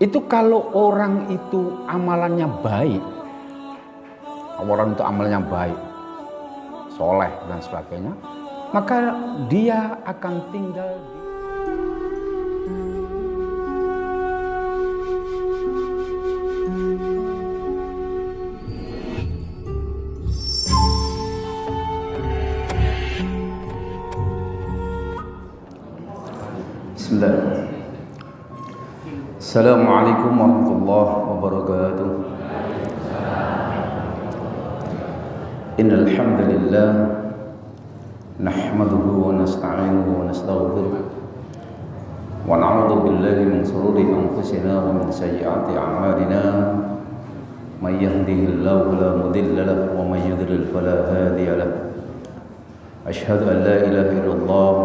Itu kalau orang itu amalannya baik, soleh dan sebagainya, maka dia akan tinggal di Bismillah. Assalamualaikum warahmatullahi wabarakatuh. Innal hamdalillah nahmaduhu wa nasta'inuhu wa nastaghfiruh wa na'udzu billahi min shururi anfusina wa min sayyiati a'malina. May yahdihillahu fala mudilla lahu wa may yudlil fala hadiya lahu. Asyhadu an la ilaha illallah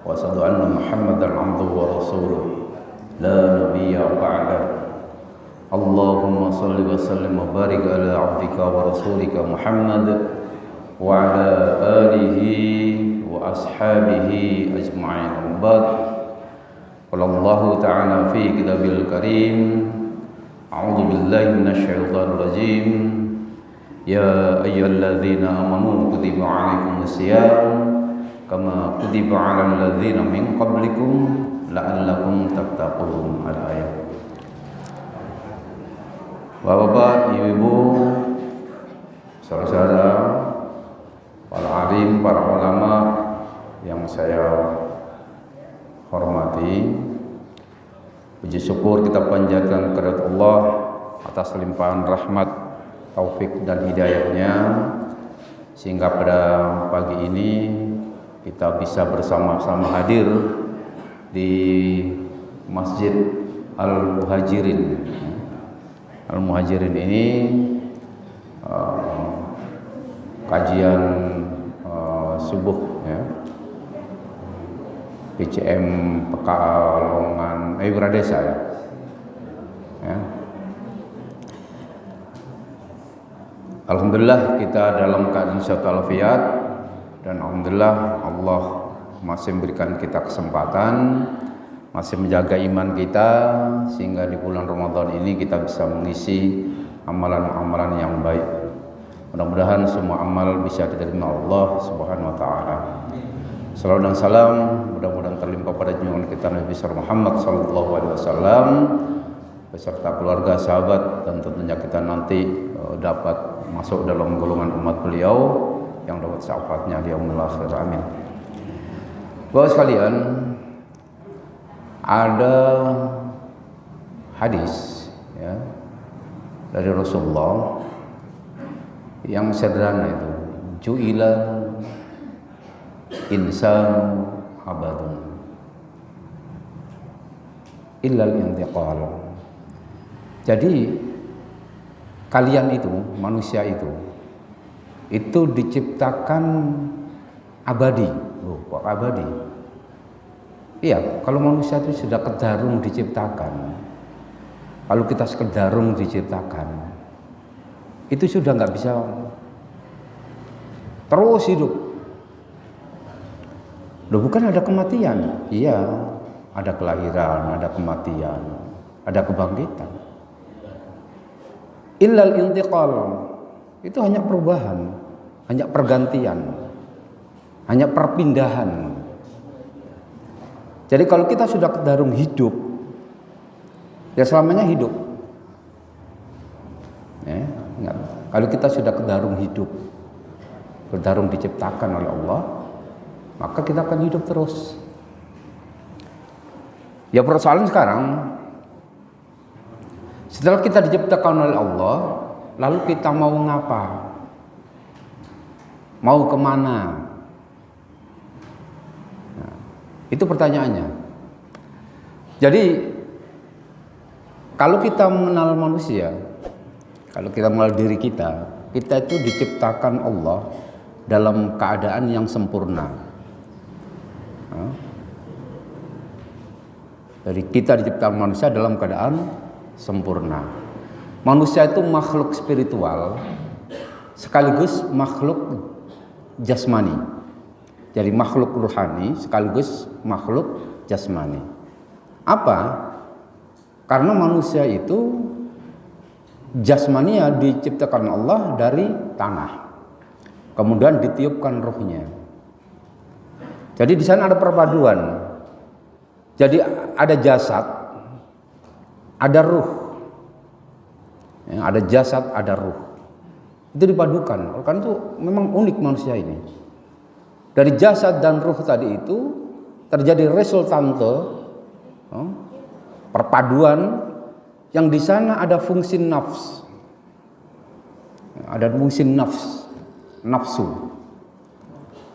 wa asyhadu anna Muhammadan 'abduhu wa rasuluh. La nabiyya ba'da. Allahumma salli wa sallim wa barik ala 'abdika wa rasulika Muhammad wa ala alihi wa ashabihi ajma'in. Ba'd. Qala Allah ta'ala fi kitabil karim, a'udzu billahi minasy syaithanir rajim. Ya ayyuhalladzina amanu kutiba 'alaikumus shiyam kama kutiba 'alal ladzina min qablikum la'allakum tattaqun. Al-ayat. Bapak-bapak, ibu-ibu, saudara-saudara, para alim, para ulama yang saya hormati, puji syukur kita panjatkan kepada Allah atas limpahan rahmat, taufik dan hidayahnya, sehingga pada pagi ini kita bisa bersama-sama hadir di Masjid Al-Muhajirin. Al-Muhajirin ini kajian subuh ya, PCM Pekalongan Wiradesa ya. Alhamdulillah kita dalam keadaan sehat walafiat, dan alhamdulillah Allah masih memberikan kita kesempatan, masih menjaga iman kita, sehingga di bulan Ramadan ini kita bisa mengisi amalan-amalan yang baik. Mudah-mudahan semua amal bisa diterima Allah Subhanahu wa taala. Salawat dan salam mudah-mudahan terlimpah pada junjungan kita Nabi besar Muhammad sallallahu alaihi wasallam beserta keluarga, sahabat, dan tentunya kita nanti dapat masuk dalam golongan umat beliau yang dapat syafaatnya di yaumil akhir. Amin. Bapak sekalian, ada hadis ya, dari Rasulullah yang sederhana itu, ju'ila insan abadun illal intiqal. Jadi kalian itu, manusia itu diciptakan abadi. Loh, kok abadi? Iya, kalau manusia itu sudah kedarung diciptakan, kalau kita sekedarung diciptakan, itu sudah nggak bisa terus hidup. Loh, bukan ada kematian? Iya, ada kelahiran, ada kematian, ada kebangkitan. Illal intiqal, itu hanya perubahan, hanya pergantian, hanya perpindahan. Jadi kalau kita sudah kedarung hidup, ya selamanya hidup. Ya, kalau kita sudah kedarung hidup, kedarung diciptakan oleh Allah, maka kita akan hidup terus. Ya persoalan sekarang, setelah kita diciptakan oleh Allah, lalu kita mau ngapa? Mau kemana? Itu pertanyaannya. Jadi kalau kita mengenal manusia, kalau kita mengenal diri kita itu diciptakan Allah dalam keadaan yang sempurna. Jadi kita diciptakan manusia dalam keadaan sempurna. Manusia itu makhluk spiritual sekaligus makhluk jasmani. Jadi makhluk ruhani sekaligus makhluk jasmani. Apa? Karena manusia itu jasmania diciptakan Allah dari tanah, kemudian ditiupkan ruhnya. Jadi di sana ada perpaduan. Jadi ada jasad, ada ruh. Ya, ada jasad, ada ruh. Itu dipadukan. Karena itu memang unik manusia ini. Dari jasad dan ruh tadi itu terjadi resultante, perpaduan yang di sana ada fungsi nafs. Ada fungsi nafsu.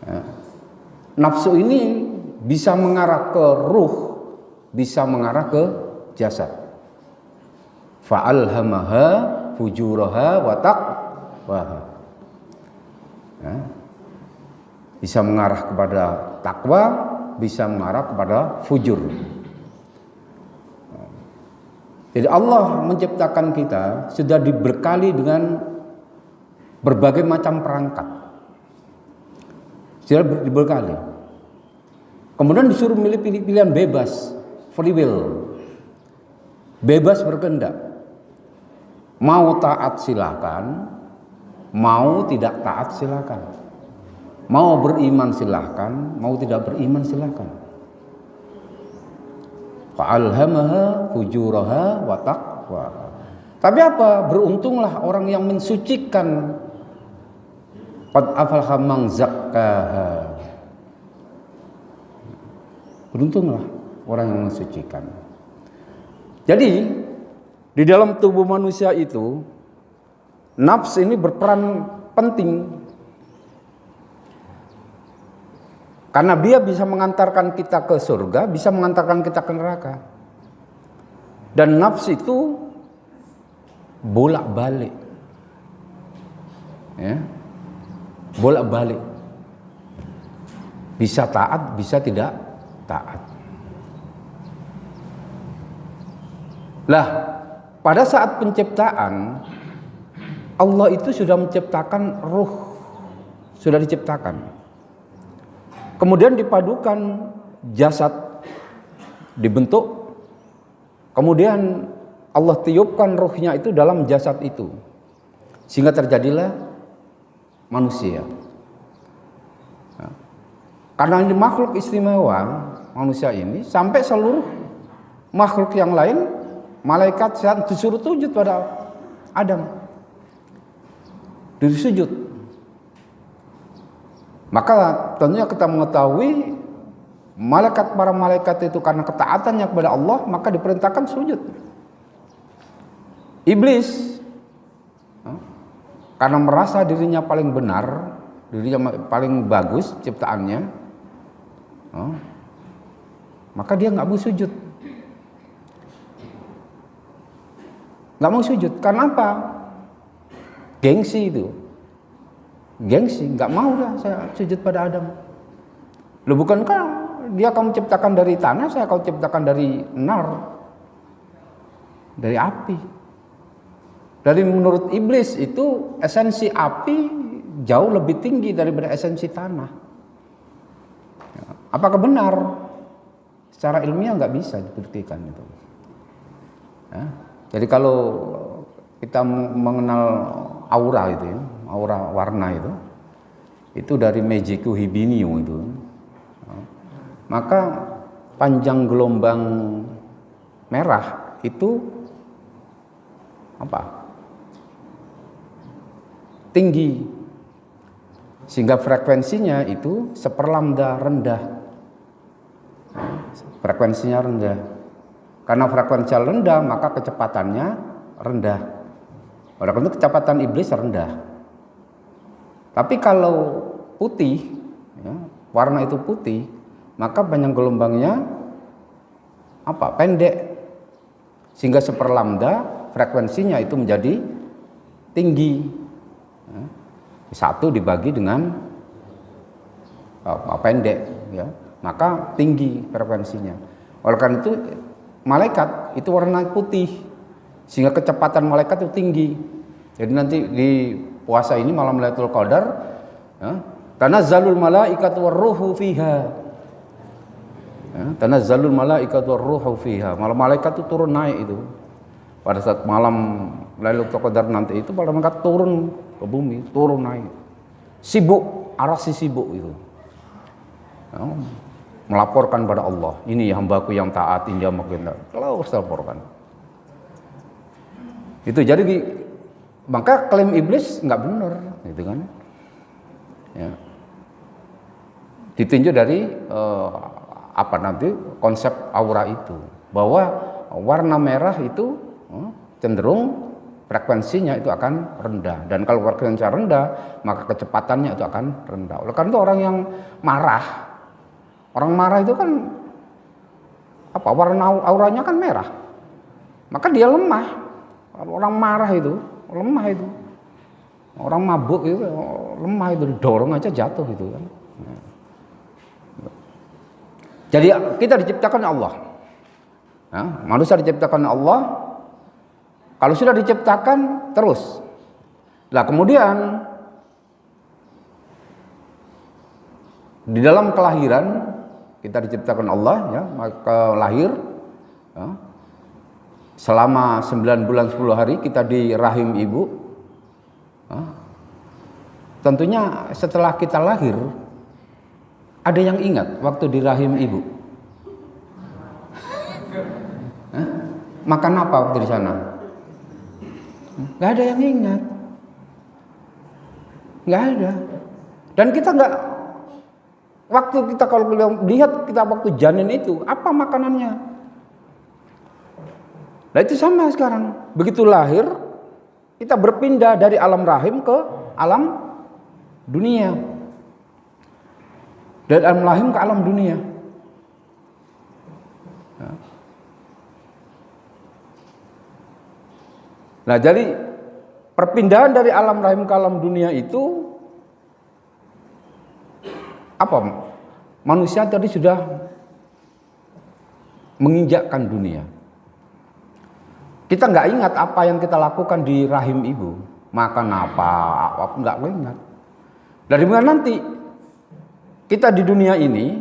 Ya. Nafsu ini bisa mengarah ke ruh, bisa mengarah ke jasad. Fa'alhamaha fujuraha wa taqwaha. Ya. Bisa mengarah kepada takwa, bisa mengarah kepada fujur. Jadi Allah menciptakan kita sudah diberkali dengan berbagai macam perangkat. Sudah diberkali. Kemudian disuruh milih pilihan bebas, free will. Bebas berkehendak. Mau taat silakan, mau tidak taat silakan. Mau beriman silahkan, mau tidak beriman silahkan. Fa'alhamaha fujuraha wa taqwaha. Tapi apa? Beruntunglah orang yang mensucikan. Qad aflaha man zakkaha. Beruntunglah orang yang mensucikan. Jadi di dalam tubuh manusia itu nafs ini berperan penting. Karena dia bisa mengantarkan kita ke surga, bisa mengantarkan kita ke neraka. Dan nafs itu bolak-balik. Ya. Bolak-balik. Bisa taat, bisa tidak taat. Lah, pada saat penciptaan Allah itu sudah menciptakan ruh. Sudah diciptakan. Kemudian dipadukan jasad dibentuk, kemudian Allah tiupkan ruhnya itu dalam jasad itu, sehingga terjadilah manusia. Karena ini makhluk istimewa manusia ini, sampai seluruh makhluk yang lain, malaikat saat disuruh sujud pada Adam, disuruh sujud. Maka tentunya kita mengetahui para malaikat itu karena ketaatannya kepada Allah, maka diperintahkan sujud. Iblis karena merasa dirinya paling benar, dirinya paling bagus ciptaannya, maka dia nggak mau sujud. Nggak mau sujud. Karena apa? Gengsi itu. Gengsi, nggak mau dah saya sujud pada Adam. Loh, bukankah dia kamu ciptakan dari tanah, saya kau ciptakan dari nar, dari api. Dari menurut iblis itu esensi api jauh lebih tinggi daripada esensi tanah. Apakah benar? Secara ilmiah nggak bisa dibuktikan itu. Ya. Jadi kalau kita mengenal aura itu ya, aura warna itu dari Meiji Hibiniu itu, maka panjang gelombang merah itu apa? Tinggi, sehingga frekuensinya itu seperlambda rendah. Frekuensinya rendah. Karena frekuensinya rendah, maka kecepatannya rendah. Oleh karena itu kecepatan iblis rendah. Tapi kalau putih, ya, warna itu putih, maka panjang gelombangnya apa? Pendek, sehingga seperlambda frekuensinya itu menjadi tinggi. Ya. Satu dibagi dengan pendek, ya, maka tinggi frekuensinya. Oleh karena itu malaikat itu warna putih, sehingga kecepatan malaikat itu tinggi. Jadi nanti di puasa ini malam Lailatul Qadar, ya, tanazzalul malaikatu warruhu fiha. Ya, tanazzalul malaikatu war-ruhu fiha. Malam malaikat itu turun naik itu. Pada saat malam Lailatul Qadar nanti itu para malaikat turun ke bumi, turun naik. Sibuk, arasi sibuk itu. Ya, melaporkan pada Allah, ini hambaku yang taat, ini hambaku yang taat. Kalau harus laporkan. Itu jadi maka klaim iblis nggak benar, gitu kan? Ya. Ditinjau dari apa nanti konsep aura itu, bahwa warna merah itu cenderung frekuensinya itu akan rendah, dan kalau frekuensinya rendah maka kecepatannya itu akan rendah. Oleh karena itu orang yang marah itu kan apa, warna auranya kan merah, maka dia lemah. Orang marah itu lemah itu, orang mabuk itu lemah itu, didorong aja jatuh itu kan. Jadi kita diciptakan Allah, ya, manusia diciptakan Allah. Kalau sudah diciptakan terus, lah kemudian di dalam kelahiran kita diciptakan Allah, ya, maka lahir, ya, selama 9 bulan 10 hari kita di rahim ibu. Ya, tentunya setelah kita lahir, ada yang ingat waktu di rahim ibu? Makan apa waktu di sana? Nggak ada yang ingat, nggak ada. Dan kita nggak, waktu kita kalau lihat kita waktu janin itu apa makanannya? Nah itu sama sekarang. Begitu lahir kita berpindah dari alam rahim ke alam dunia, dari alam rahim ke alam dunia. Nah jadi perpindahan dari alam rahim ke alam dunia itu apa? Manusia tadi sudah menginjakkan dunia. Kita nggak ingat apa yang kita lakukan di rahim ibu, makan apa nggak ingat. Dari mana nanti kita di dunia ini,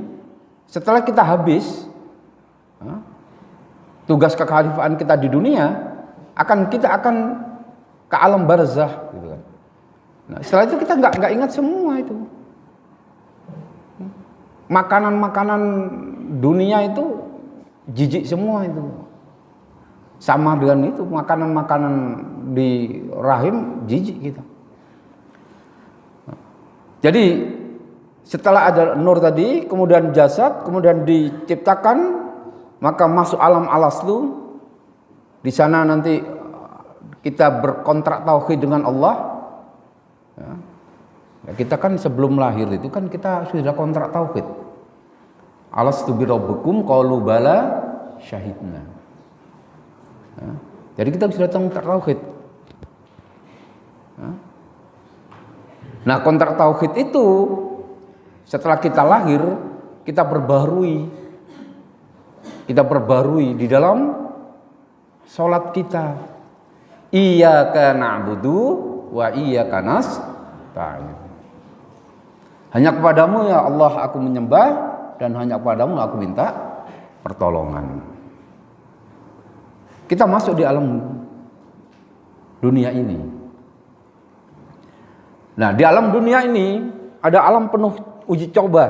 setelah kita habis tugas kekhalifaan kita di dunia, kita akan ke alam barzah, gitu kan. Nah, setelah itu kita nggak ingat semua itu. Makanan dunia itu jijik semua itu. Sama dengan itu, makanan di rahim jijik kita. Jadi setelah ada nur tadi, kemudian jasad, kemudian diciptakan, maka masuk alam alaslu. Di sana nanti kita berkontrak tauhid dengan Allah. Ya. Kita kan sebelum lahir itu kan kita sudah kontrak tauhid. Alastu bi rabbikum qalu bala syahidna. Ya. Jadi kita sudah kontrak tauhid. Ya. Nah, kontrak tauhid itu setelah kita lahir kita perbarui. Kita perbarui di dalam salat kita. Iyyaka na'budu wa iyyaka nasta'in. Hanya kepadamu ya Allah aku menyembah, dan hanya kepadamu aku minta pertolongan. Kita masuk di alam dunia ini. Nah, di alam dunia ini ada alam penuh uji coba.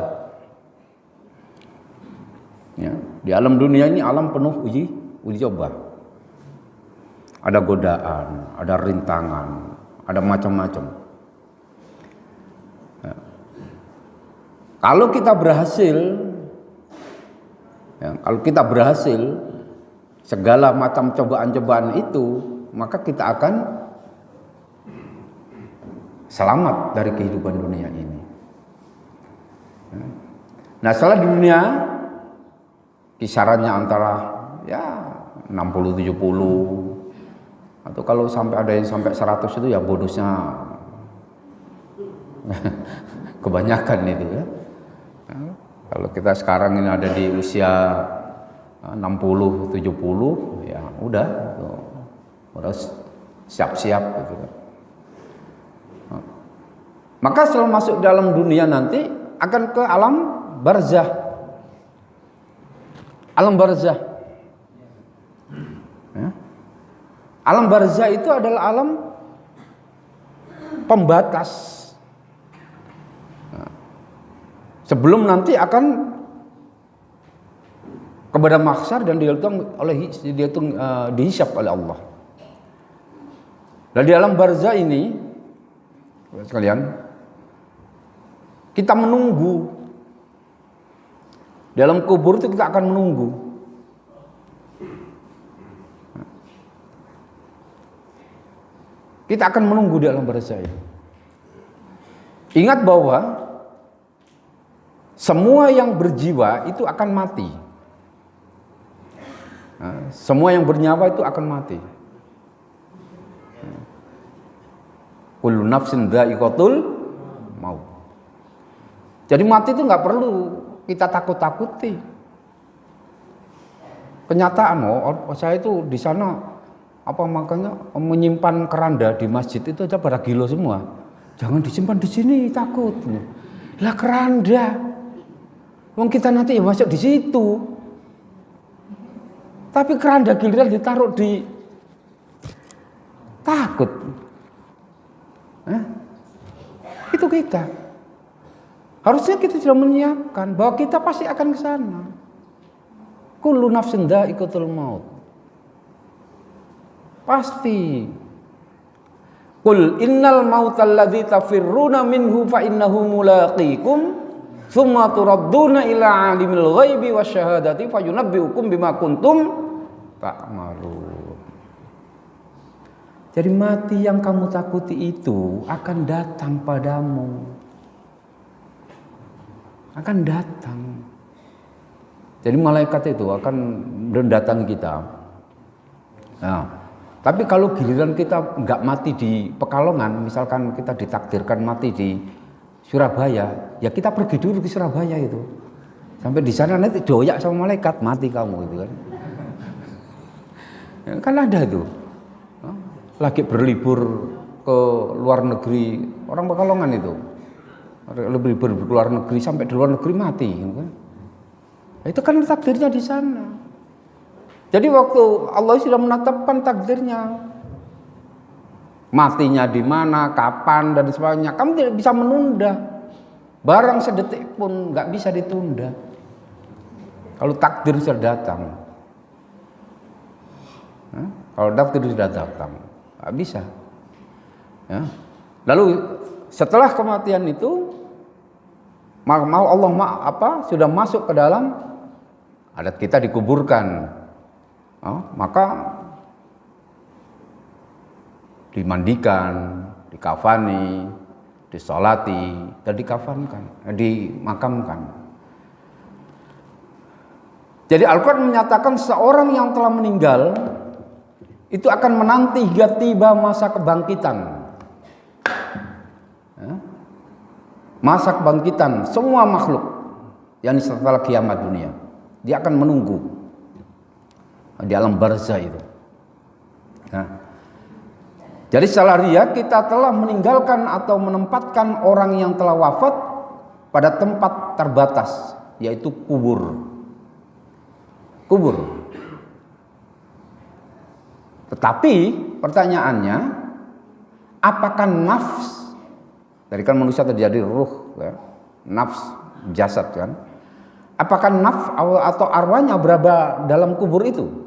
Ya, di alam dunia ini alam penuh uji coba. Ada godaan, ada rintangan, ada macam-macam. Ya. Kalau kita berhasil, segala macam cobaan-cobaan itu, maka kita akan selamat dari kehidupan dunia ini. Ya. Nah, setelah di dunia kisarannya antara 60-70, atau kalau sampai ada yang sampai 100 itu ya bonusnya kebanyakan itu ya. Kalau kita sekarang ini ada di usia 60-70 ya udah siap-siap gitu kan. Maka setelah masuk dalam dunia nanti akan ke alam barzah. Alam barzah. Ya. Alam barzah itu adalah alam pembatas. Sebelum nanti akan kepada mahsyar dan dihisab oleh Allah. Dan di alam barzah ini, sekalian, kita menunggu. Dalam kubur itu kita akan menunggu. Kita akan menunggu di alam barzah ini. Ingat bahwa semua yang berjiwa itu akan mati. Semua yang bernyawa itu akan mati. Kullu nafsin dha'iqatul maut. Jadi mati itu nggak perlu kita takut-takuti. Kenyataan, saya itu di sana makanya menyimpan keranda di masjid itu aja pada gila semua. Jangan disimpan di sini, takut. Lah keranda, wong kita nanti ya masuk di situ. Tapi keranda giliran ditaruh di takut. Itu kita. Harusnya kita sudah menyiapkan bahwa kita pasti akan ke sana. Kullu nafsin dha'iqatul maut. Pasti. Qul innal mautal ladzi tafirruna minhu fa innahu mulaqikum tsumma turadduna ila alimil ghaibi wasyahadati fayunabbiukum bima kuntum ta'malun. Jadi mati yang kamu takuti itu akan datang padamu. Akan datang. Jadi malaikat itu akan mendatangi kita. Nah, tapi kalau giliran kita nggak mati di Pekalongan, misalkan kita ditakdirkan mati di Surabaya, ya kita pergi dulu ke Surabaya itu. Sampai di sana nanti doyak sama malaikat, mati kamu itu kan. Ya, kan ada tuh. Lagi berlibur ke luar negeri, orang Pekalongan itu. Lebih ke luar negeri, sampai di luar negeri mati gitu kan. Itu kan takdirnya di sana. Jadi waktu Allah sudah menetapkan takdirnya, matinya di mana, kapan dan sebagainya, kamu tidak bisa menunda. Barang sedetik pun nggak bisa ditunda. Kalau takdir sudah datang, kalau takdir sudah datang, nggak bisa. Ya. Lalu setelah kematian itu, mau Allah sudah masuk ke dalam adat kita dikuburkan. Maka dimandikan, dikafani, disolati, dan dimakamkan. Jadi Al-Quran menyatakan seorang yang telah meninggal itu akan menanti hingga tiba masa kebangkitan. Masa kebangkitan semua makhluk yang setelah kiamat dunia, dia akan menunggu di alam barzah itu. Jadi secara riak kita telah meninggalkan atau menempatkan orang yang telah wafat pada tempat terbatas, yaitu kubur. Tetapi pertanyaannya, apakah nafs, dari kan manusia terjadi ruh, ya, nafs, jasad kan? Apakah nafs atau arwahnya berada dalam kubur itu?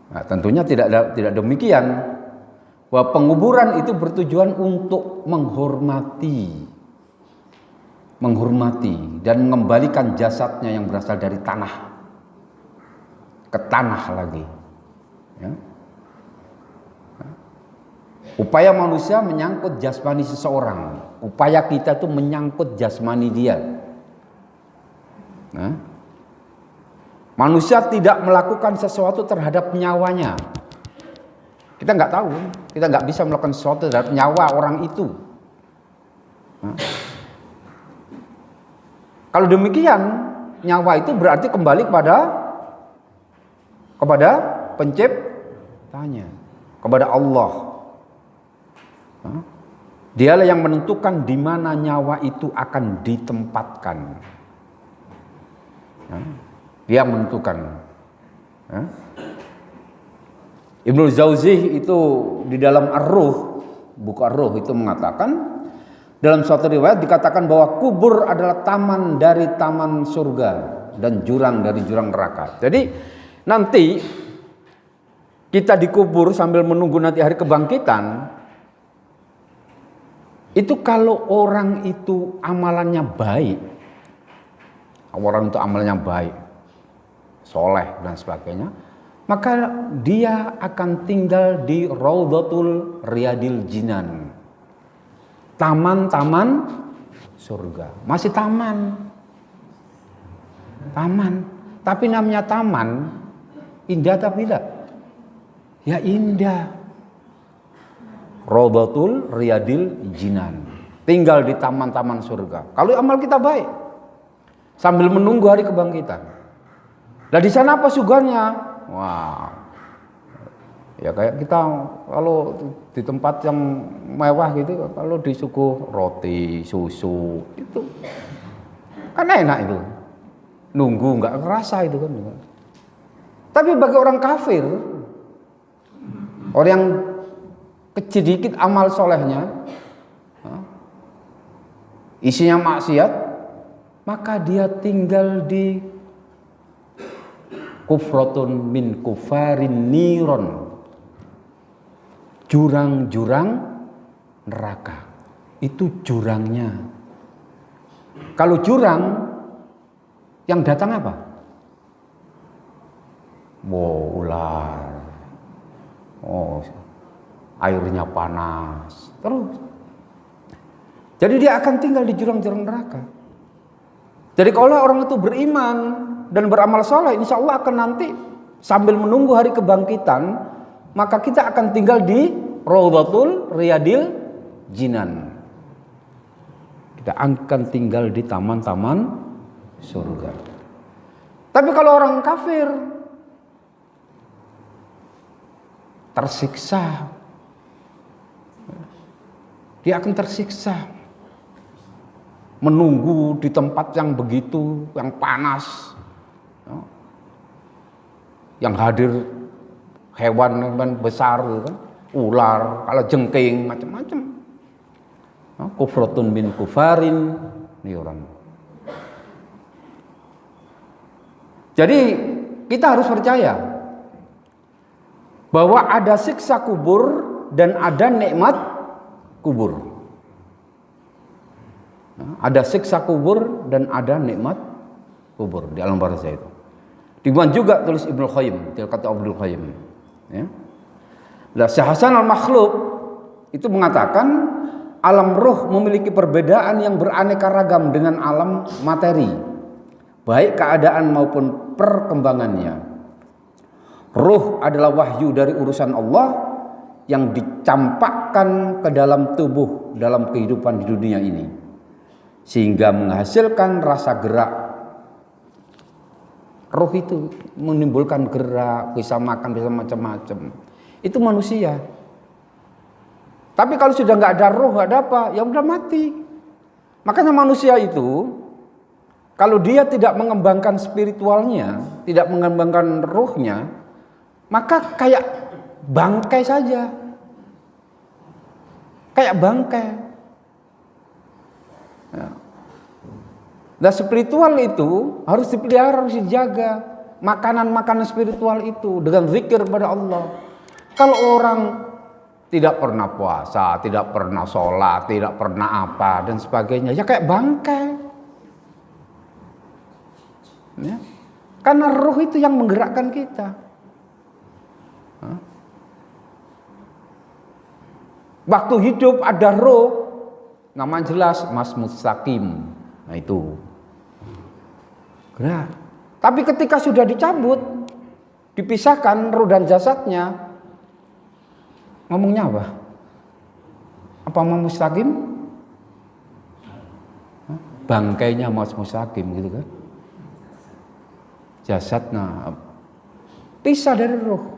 Nah, tentunya tidak demikian. Bahwa penguburan itu bertujuan untuk menghormati dan mengembalikan jasadnya yang berasal dari tanah ke tanah lagi. Ya. Upaya manusia menyangkut jasmani seseorang. Upaya kita itu menyangkut jasmani dia. Nah, manusia tidak melakukan sesuatu terhadap nyawanya. Kita nggak tahu, kita nggak bisa melakukan sesuatu terhadap nyawa orang itu. Nah, kalau demikian, nyawa itu berarti kembali kepada penciptanya, kepada Allah. Nah, dialah yang menentukan di mana nyawa itu akan ditempatkan. Dia menentukan. Ibnu Jauzi itu di dalam Ar-Ruh, buku Ar-Ruh itu mengatakan, dalam suatu riwayat dikatakan bahwa kubur adalah taman dari taman surga dan jurang dari jurang neraka. Jadi nanti kita dikubur sambil menunggu nanti hari kebangkitan. Itu kalau orang itu amalannya baik, orang itu amalnya baik, soleh dan sebagainya, maka dia akan tinggal di Raudhatul Riyadil Jinan, taman-taman surga. Masih taman, tapi namanya taman, indah tapi tidak? Ya indah. Raudhatul Riyadil Jinan, tinggal di taman-taman surga. Kalau amal kita baik, sambil menunggu hari kebangkitan. Nah di sana apa surganya? Wah, ya kayak kita kalau di tempat yang mewah gitu, kalau disuguh roti, susu, itu kan enak itu. Nunggu nggak kerasa itu kan. Tapi bagi orang kafir, orang yang sedikit amal solehnya, isinya maksiat, maka dia tinggal di kufratun min kufarin niron, jurang-jurang neraka. Itu jurangnya. Kalau jurang, yang datang apa? Ular. Airnya panas. Terus. Jadi dia akan tinggal di jurang-jurang neraka. Jadi kalau orang itu beriman dan beramal soleh, insya Allah akan nanti sambil menunggu hari kebangkitan, maka kita akan tinggal di Raudhatul Riyadil Jinan. Kita akan tinggal di taman-taman surga. Tapi kalau orang kafir tersiksa, dia akan tersiksa, menunggu di tempat yang begitu, yang panas, yang hadir hewan besar, ular, kalajengking, macam-macam. Kufratun min kufarin niron. Jadi kita harus percaya bahwa ada siksa kubur dan ada nikmat kubur. Ada siksa kubur dan ada nikmat kubur di alam barzah itu. Demikian juga tulis Ibnu Qayyim, kata Abdul Qayyim. Ya. Nah, Syekh Hasan Al-Makhluf itu mengatakan alam ruh memiliki perbedaan yang beraneka ragam dengan alam materi, baik keadaan maupun perkembangannya. Ruh adalah wahyu dari urusan Allah yang dicampakkan ke dalam tubuh dalam kehidupan di dunia ini, sehingga menghasilkan rasa gerak. Ruh itu menimbulkan gerak, bisa makan, bisa macam-macam. Itu manusia. Tapi kalau sudah nggak ada ruh, nggak ada apa, ya udah mati. Makanya manusia itu, kalau dia tidak mengembangkan spiritualnya, tidak mengembangkan ruhnya, maka kayak bangkai saja. Kayak bangkai. Ya. Nah spiritual itu harus dipelihara, harus dijaga. Makanan-makanan spiritual itu dengan zikir kepada Allah. Kalau orang tidak pernah puasa, tidak pernah sholat, tidak pernah apa dan sebagainya, ya kayak bangkai. Ya. Karena ruh itu yang menggerakkan kita. Waktu hidup ada ruh, nama jelas Mas Mustaqim. Nah itu gerak. Tapi ketika sudah dicabut, dipisahkan ruh dan jasadnya, ngomongnya apa? Apa Mas Mustaqim? Bangkainya Mas Mustaqim gitu kan? Jasadnya pisah dari ruh.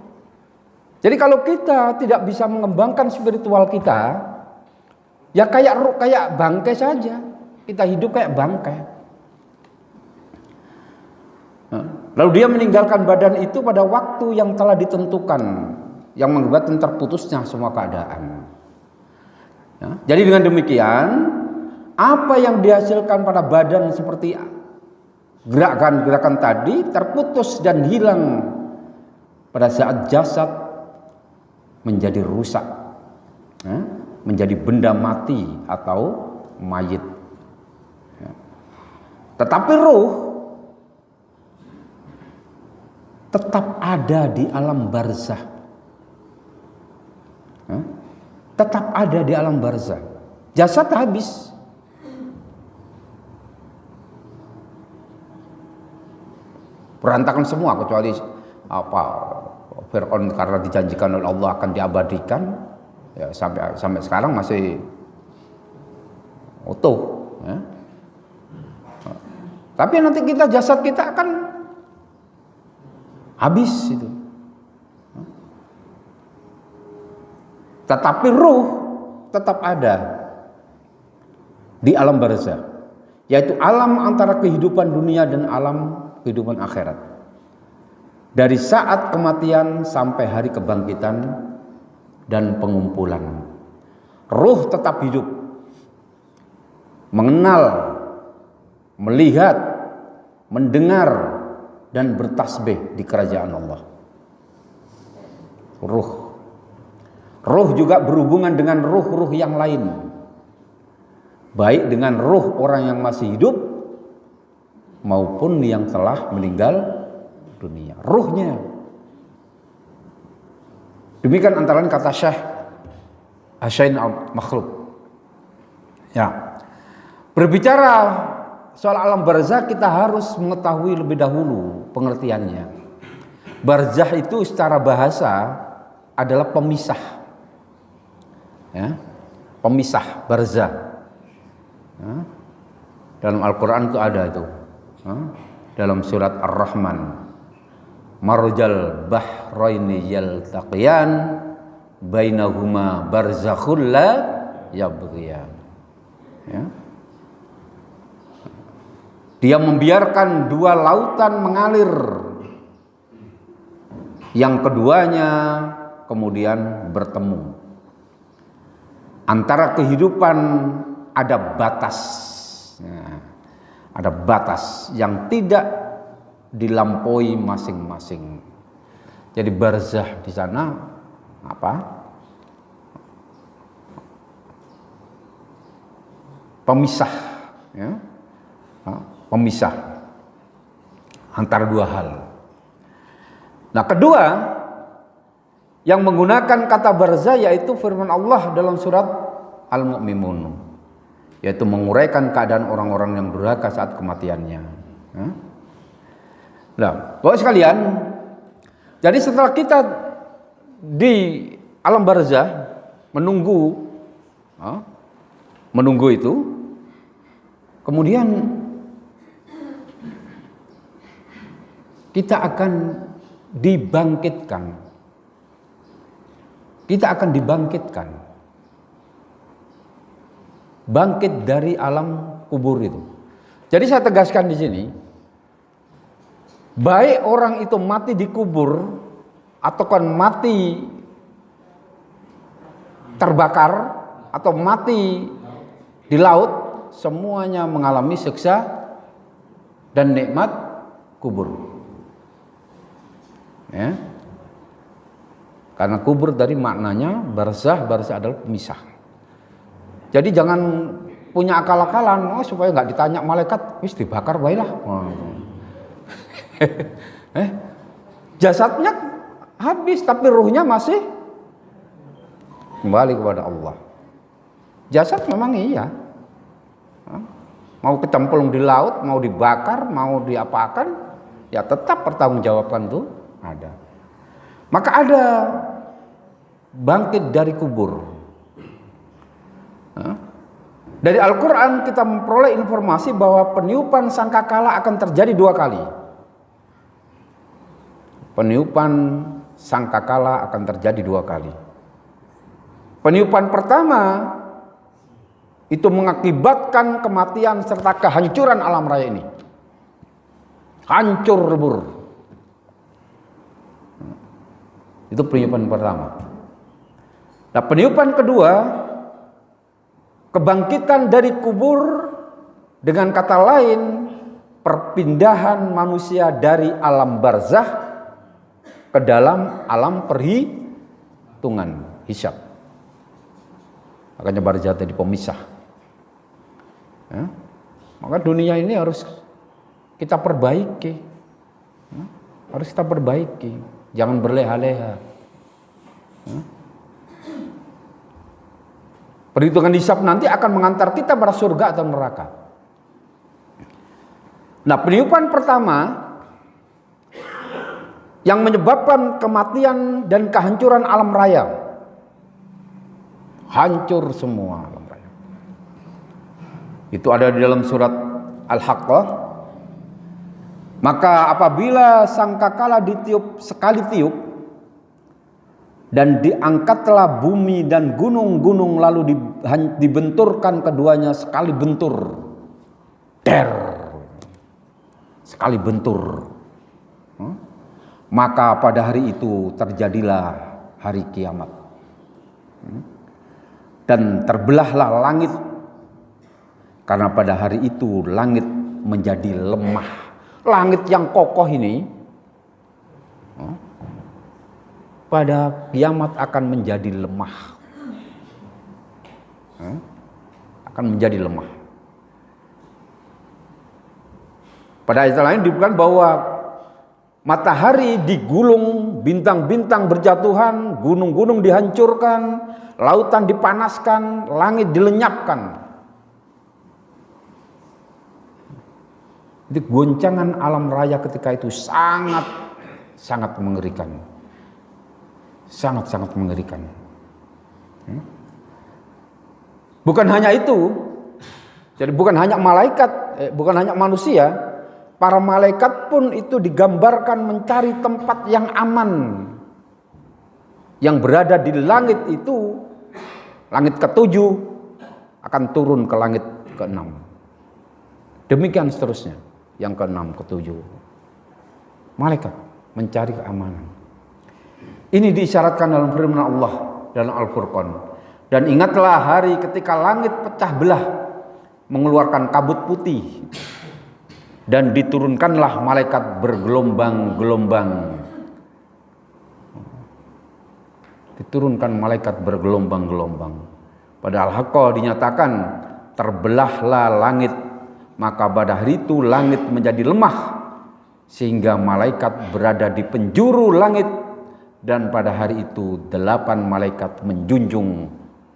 Jadi kalau kita tidak bisa mengembangkan spiritual kita, ya kayak bangkai saja. Kita hidup kayak bangkai. Lalu dia meninggalkan badan itu pada waktu yang telah ditentukan, yang mengakibatkan terputusnya semua keadaan. Jadi dengan demikian, apa yang dihasilkan pada badan seperti gerakan-gerakan tadi terputus dan hilang pada saat jasad menjadi rusak, menjadi benda mati atau mayit. Tetapi ruh tetap ada di alam barzah. Tetap ada di alam barzah. Jasad habis. Berantakan semua kecuali Fir'aun karena dijanjikan oleh Allah akan diabadikan, ya, sampai sekarang masih utuh. Ya. Tapi nanti jasad kita akan habis itu. Tetapi ruh tetap ada di alam barzah, yaitu alam antara kehidupan dunia dan alam kehidupan akhirat. Dari saat kematian sampai hari kebangkitan dan pengumpulan, ruh tetap hidup, mengenal, melihat, mendengar, dan bertasbih di kerajaan Allah. Ruh juga berhubungan dengan ruh-ruh yang lain, baik dengan ruh orang yang masih hidup maupun yang telah meninggal dunia. Ruhnya. Demikian antara lain kata Syekh Hasyain Al-Makhlub. Ya. Berbicara soal alam barzah, kita harus mengetahui lebih dahulu pengertiannya. Barzah itu secara bahasa adalah pemisah. Ya. Pemisah, barzah. Ya. Dalam Al-Quran itu ada itu. Ya. Dalam surat Ar-Rahman, marjal bahraini yaltaqiyan bainahuma barzakhul la yabghiyan. Ya. Dia membiarkan dua lautan mengalir, yang keduanya kemudian bertemu. Antara kehidupan ada batas, ada batas yang tidak dilampaui masing-masing. Jadi barzah di sana apa? Pemisah, ya. Pemisah antara dua hal. Nah, kedua yang menggunakan kata barzah yaitu firman Allah dalam surat Al-Mu'minun, yaitu menguraikan keadaan orang-orang yang durhaka saat kematiannya. Nah, Bapak sekalian, jadi setelah kita di alam barzah menunggu itu, kemudian kita akan dibangkitkan. Kita akan dibangkitkan. Bangkit dari alam kubur itu. Jadi saya tegaskan di sini, baik orang itu mati di kubur ataupun mati terbakar atau mati di laut, semuanya mengalami siksa dan nikmat kubur. Ya. Karena kubur dari maknanya barzah adalah pemisah. Jadi jangan punya akal-akalan supaya nggak ditanya malaikat, wis dibakar baiklah. Jasadnya habis tapi ruhnya masih kembali kepada Allah. Jasad memang iya, mau kecemplung di laut, mau dibakar, mau diapakan, ya tetap pertanggungjawaban itu ada. Maka ada bangkit dari kubur. Dari Al-Quran kita memperoleh informasi bahwa peniupan sangkakala akan terjadi dua kali. Peniupan sangkakala akan terjadi dua kali. Peniupan pertama itu mengakibatkan kematian serta kehancuran alam raya ini. hancur lebur. Itu peniupan pertama. Nah, peniupan kedua, kebangkitan dari kubur, dengan kata lain perpindahan manusia dari alam barzah ke dalam alam perhitungan, hisab. Makanya barzah tadi pemisah. Ya? Maka dunia ini harus kita perbaiki. Ya? Harus kita perbaiki. Jangan berleha-leha. Ya? Perhitungan hisab nanti akan mengantar kita pada surga atau neraka. Nah, peniupan pertama yang menyebabkan kematian dan kehancuran alam raya. Hancur semua alam raya. Itu ada di dalam surat Al-Haqqah. Maka apabila sangkakala ditiup sekali tiup, dan diangkatlah bumi dan gunung-gunung, lalu dibenturkan keduanya sekali bentur. Sekali bentur. Maka pada hari itu terjadilah hari kiamat. Dan terbelahlah langit. Karena pada hari itu langit menjadi lemah. Langit yang kokoh ini pada kiamat akan menjadi lemah. Akan menjadi lemah. Pada ayat lain disebutkan bahwa matahari digulung, bintang-bintang berjatuhan, gunung-gunung dihancurkan, lautan dipanaskan, langit dilenyapkan. Jadi goncangan alam raya ketika itu sangat mengerikan. Sangat mengerikan. Bukan hanya itu, jadi bukan hanya malaikat, bukan hanya manusia, para malaikat pun itu digambarkan mencari tempat yang aman, yang berada di langit itu, langit ketujuh akan turun ke langit keenam. Demikian seterusnya, yang keenam, ketujuh. Malaikat mencari keamanan. Ini diisyaratkan dalam firman Allah dalam Al-Furqan. Dan ingatlah hari ketika langit pecah belah, mengeluarkan kabut putih, dan diturunkanlah malaikat bergelombang-gelombang. Diturunkan malaikat bergelombang-gelombang. Pada Al-Haqqah dinyatakan terbelahlah langit, maka pada hari itu langit menjadi lemah, sehingga malaikat berada di penjuru langit. Dan pada hari itu 8 malaikat menjunjung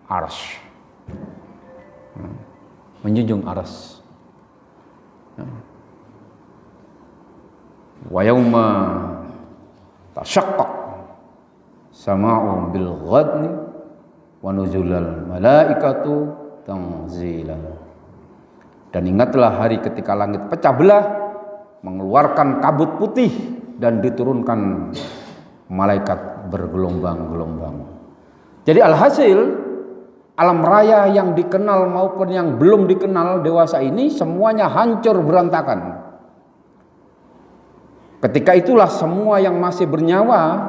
arsy. Menjunjung arsy. Wa yauma tashaqqaq sama'u bil ghadni wa nuzulal malaikatu tanzila. Dan ingatlah hari ketika langit pecah belah, mengeluarkan kabut putih, dan diturunkan malaikat bergelombang-gelombang. Jadi alhasil alam raya yang dikenal maupun yang belum dikenal dewasa ini semuanya hancur berantakan. Ketika itulah semua yang masih bernyawa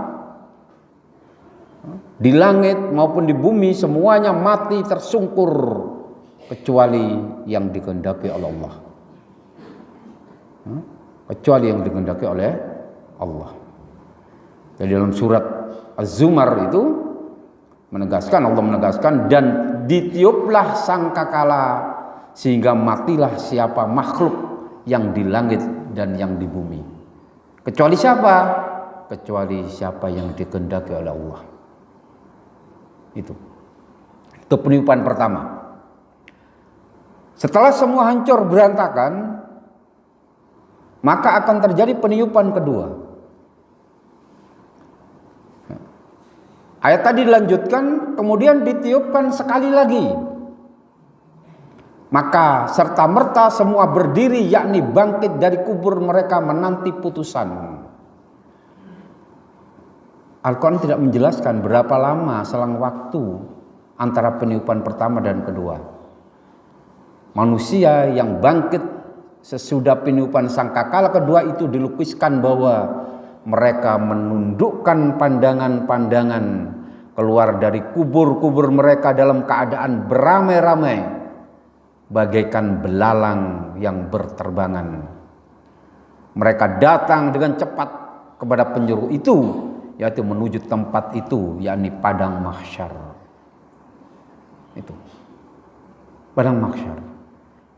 di langit maupun di bumi semuanya mati tersungkur, kecuali yang dikehendaki oleh Allah. Kecuali yang dikehendaki oleh Allah. Jadi dalam surat Az-Zumar itu Allah menegaskan, dan ditiuplah sangkakala sehingga matilah siapa makhluk yang di langit dan yang di bumi. Kecuali siapa? Kecuali siapa yang dikehendaki oleh Allah. Itu peniupan pertama. Setelah semua hancur berantakan, maka akan terjadi peniupan kedua. Ayat tadi dilanjutkan, kemudian ditiupkan sekali lagi. Maka serta merta semua berdiri, yakni bangkit dari kubur mereka menanti putusan. Al-Quran tidak menjelaskan berapa lama selang waktu antara peniupan pertama dan kedua. Manusia yang bangkit sesudah peniupan sangkakala kedua itu dilukiskan bahwa mereka menundukkan pandangan-pandangan keluar dari kubur-kubur mereka dalam keadaan beramai-ramai bagaikan belalang yang berterbangan. Mereka datang dengan cepat kepada penjuru itu, yaitu menuju tempat itu, yakni padang mahsyar. Itu padang mahsyar.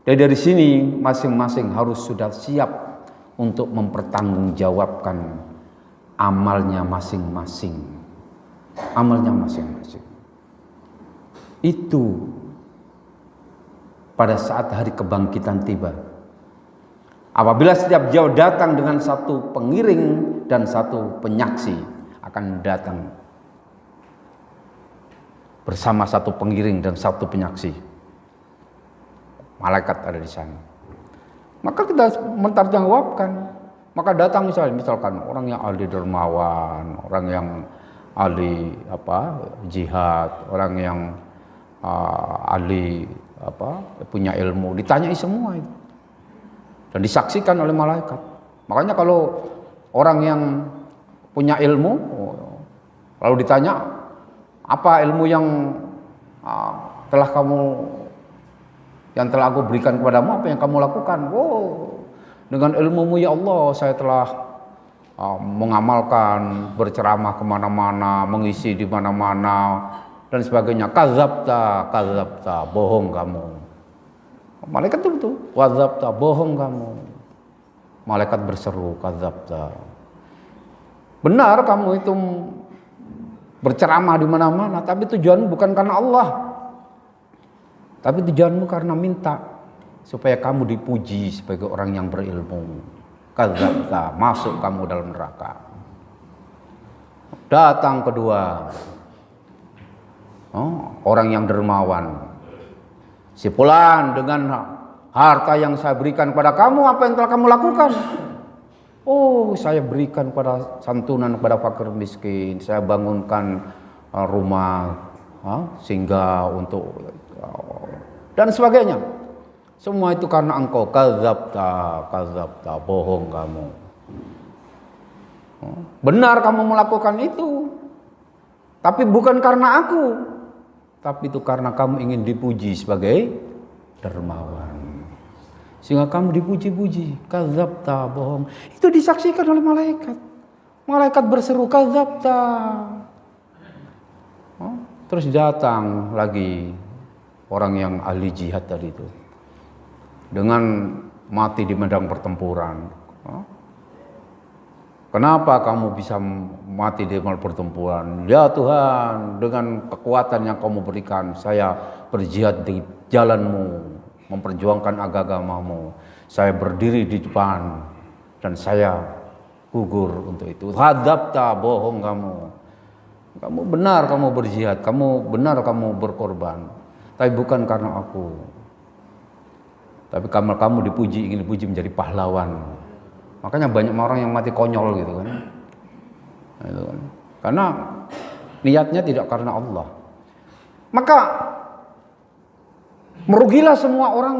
Dari sini masing-masing harus sudah siap untuk mempertanggungjawabkan amalnya masing-masing. Amalnya masing-masing. Itu pada saat hari kebangkitan tiba. Apabila setiap jauh datang dengan satu pengiring dan satu penyaksi, akan datang bersama satu pengiring dan satu penyaksi. Malaikat ada di sana. Maka kita mentarjangwabkan. Maka datang misalkan orang yang ahli dermawan, orang yang ahli jihad, orang yang ahli punya ilmu, ditanyai semua itu dan disaksikan oleh malaikat. Makanya kalau orang yang punya ilmu lalu ditanya, apa ilmu yang telah aku berikan kepadamu, apa yang kamu lakukan? Dengan ilmumu ya Allah, saya telah mengamalkan, berceramah kemana-mana, mengisi di mana-mana dan sebagainya. Kadzabta, bohong kamu. Malaikat itu betul, wadzabta, bohong kamu. Malaikat berseru, kadzabta. Benar kamu itu berceramah di mana-mana, tapi tujuanmu bukan karena Allah. Tapi tujuanmu karena minta supaya kamu dipuji sebagai orang yang berilmu. Kadzabta, masuk kamu dalam neraka. Datang kedua, orang yang dermawan. Si fulan, dengan harta yang saya berikan kepada kamu, apa yang telah kamu lakukan? Saya berikan pada santunan kepada fakir miskin. Saya bangunkan rumah singgah untuk dan sebagainya. Semua itu karena engkau. Kadzabta, bohong kamu. Benar kamu melakukan itu, tapi bukan karena aku, tapi itu karena kamu ingin dipuji sebagai dermawan, sehingga kamu dipuji-puji. Kadzabta, bohong. Itu disaksikan oleh malaikat. Malaikat berseru, kadzabta. Terus datang lagi orang yang ahli jihad tadi itu dengan mati di medan pertempuran. Kenapa kamu bisa mati di medan pertempuran? Ya Tuhan, dengan kekuatan yang kamu berikan, saya berjihad di jalanmu, memperjuangkan agamamu. Saya berdiri di depan dan saya gugur untuk itu. Kadzabta, bohong kamu. Kamu benar kamu berjihad, kamu benar kamu berkorban, tapi bukan karena aku. Tapi kamu dipuji, ingin dipuji menjadi pahlawan. Makanya banyak orang yang mati konyol gitu kan. Gitu kan. Karena niatnya tidak karena Allah. Maka merugilah semua orang.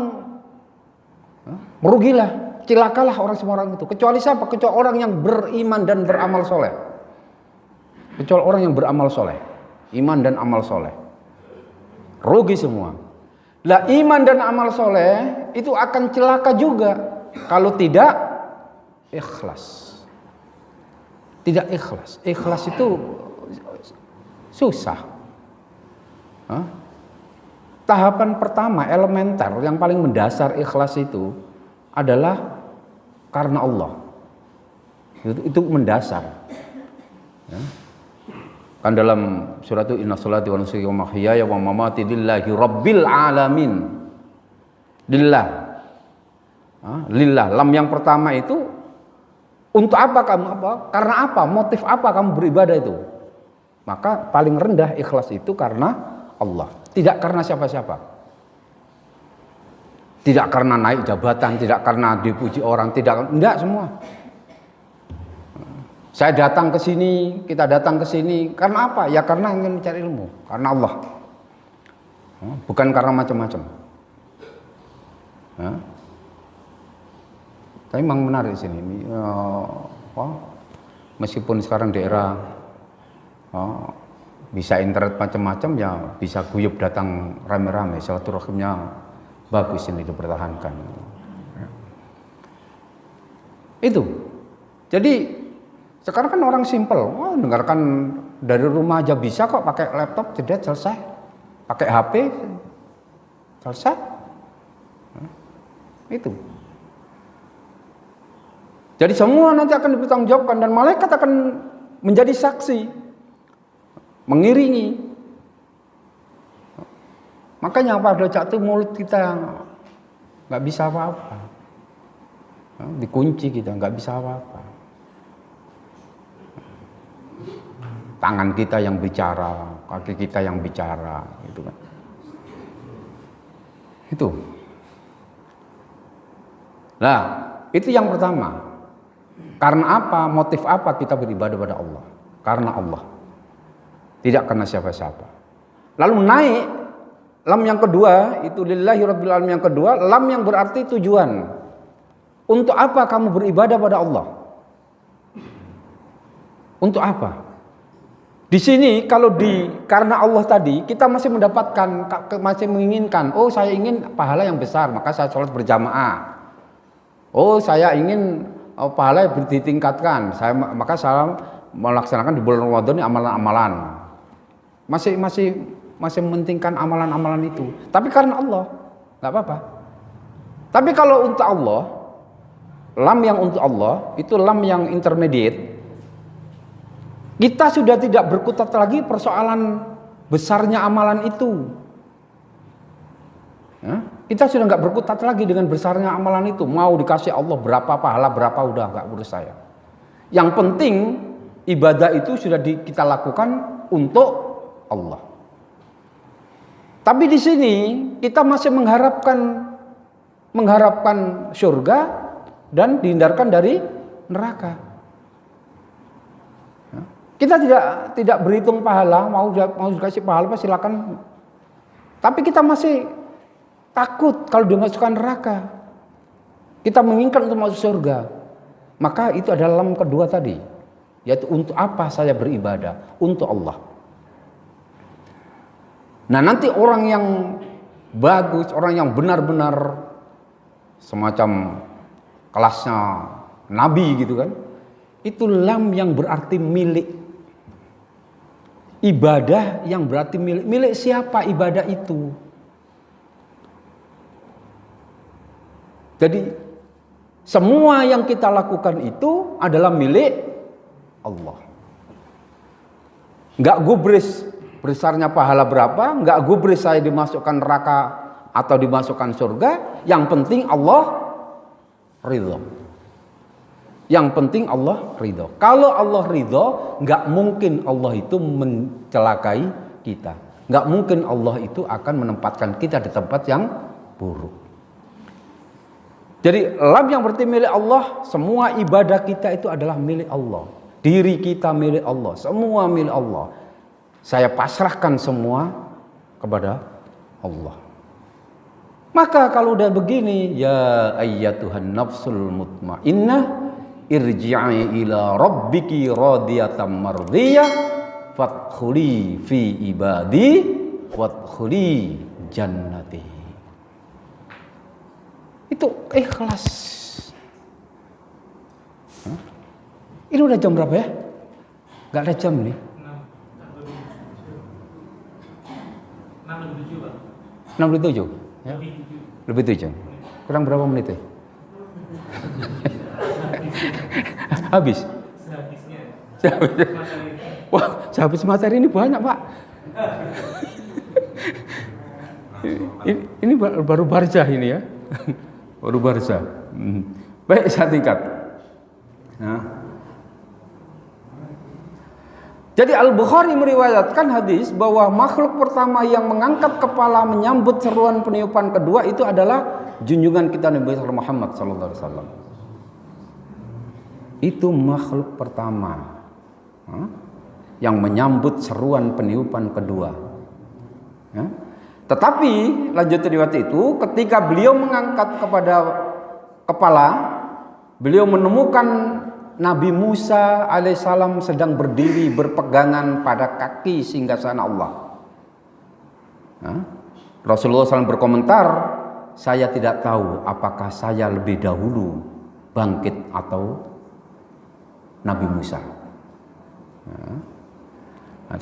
Merugilah, celakalah semua orang itu. Kecuali siapa? Kecuali orang yang beriman dan beramal soleh. Kecuali orang yang beramal soleh, iman dan amal soleh. Rugi semua. Lah iman dan amal soleh itu akan celaka juga kalau tidak ikhlas. Tidak ikhlas. Ikhlas itu susah. Tahapan pertama elementer yang paling mendasar ikhlas itu adalah karena Allah. Itu mendasar. Kan dalam surat itu inna sholati wa nusuki wa mahyaya wa mamati lillahi rabbil alamin. Lillah. Lam yang pertama itu untuk apa kamu karena apa? Motif apa kamu beribadah itu? Maka paling rendah ikhlas itu karena Allah, tidak karena siapa-siapa. Tidak karena naik jabatan, tidak karena dipuji orang, enggak semua. Saya datang ke sini, kita datang ke sini karena apa? Ya karena ingin mencari ilmu, karena Allah. Bukan karena macam-macam. Tapi memang menarik di sini. Meskipun sekarang daerah bisa internet macam-macam, ya bisa guyup datang rame-rame, silaturahimnya bagus ini dipertahankan. Itu. Jadi sekarang kan orang simpel, dengarkan dari rumah aja bisa kok, pakai laptop tidak selesai, pakai HP selesai. Itu. Jadi semua nanti akan dipertanggungjawabkan dan malaikat akan menjadi saksi, mengiringi. Makanya pada jatuh mulut kita nggak bisa apa-apa, dikunci kita nggak bisa apa-apa. Tangan kita yang bicara, kaki kita yang bicara, gitu kan. Itu. Nah, itu yang pertama. Karena apa? Motif apa kita beribadah pada Allah? Karena Allah. Tidak karena siapa-siapa. Lalu naik lam yang kedua, itu lillahi rabbil alamin yang kedua, lam yang berarti tujuan. Untuk apa kamu beribadah pada Allah? Untuk apa? Di sini kalau karena Allah tadi kita masih mendapatkan, masih menginginkan, oh saya ingin pahala yang besar, maka saya sholat berjamaah. Oh saya ingin pahala ditingkatkan, maka saya melaksanakan di bulan Ramadan ini amalan-amalan. Masih mementingkan amalan-amalan itu. Tapi karena Allah, nggak apa-apa. Tapi kalau untuk Allah, lam yang untuk Allah itu lam yang intermediate. Kita sudah tidak berkutat lagi persoalan besarnya amalan itu. Ya? Kita sudah nggak berkutat lagi dengan besarnya amalan itu. Mau dikasih Allah berapa pahala berapa udah nggak urus saya. Yang penting ibadah itu sudah kita lakukan untuk Allah. Tapi di sini kita masih mengharapkan surga dan dihindarkan dari neraka. Kita tidak berhitung pahala, mau dikasih pahala silakan. Tapi kita masih takut kalau dimasukkan neraka. Kita menginginkan untuk masuk surga. Maka itu adalah lam kedua tadi, yaitu untuk apa saya beribadah? Untuk Allah. Nah, nanti orang yang bagus, orang yang benar-benar semacam kelasnya nabi gitu kan. Itu lam yang berarti milik. Ibadah yang berarti milik. Milik siapa ibadah itu? Jadi semua yang kita lakukan itu adalah milik Allah. Enggak gubris besarnya pahala berapa, enggak gubris saya dimasukkan neraka atau dimasukkan surga. Yang penting Allah ridho. Yang penting Allah ridho. Kalau Allah ridho, nggak mungkin Allah itu mencelakai kita. Nggak mungkin Allah itu akan menempatkan kita di tempat yang buruk. Jadi lam yang berarti milik Allah, semua ibadah kita itu adalah milik Allah. Diri kita milik Allah, semua milik Allah. Saya pasrahkan semua kepada Allah. Maka kalau udah begini, ya ayyatuhan nafsul mutmainnah, irji'i ila rabbiki radiyatan mardiyah fadkhuli fi ibadi wadkhuli jannati. Itu ikhlas. Ini udah jam berapa ya? Gak ada jam nih. 6:07 ya? Lebih 7. Kurang berapa menit ya? Habis. Wah, sehabis materi ini banyak, Pak. Ini baru barzah ini ya. Baru barzah. Baik, saya tingkat. Nah. Jadi Al-Bukhari meriwayatkan hadis bahwa makhluk pertama yang mengangkat kepala menyambut seruan peniupan kedua itu adalah junjungan kita Nabi Muhammad SAW. Itu makhluk pertama yang menyambut seruan peniupan kedua. Ya. Tetapi lanjut riwayat itu, ketika beliau mengangkat kepada kepala beliau menemukan Nabi Musa alaihissalam sedang berdiri berpegangan pada kaki singgasana Allah. Rasulullah SAW berkomentar, saya tidak tahu apakah saya lebih dahulu bangkit atau Nabi Musa.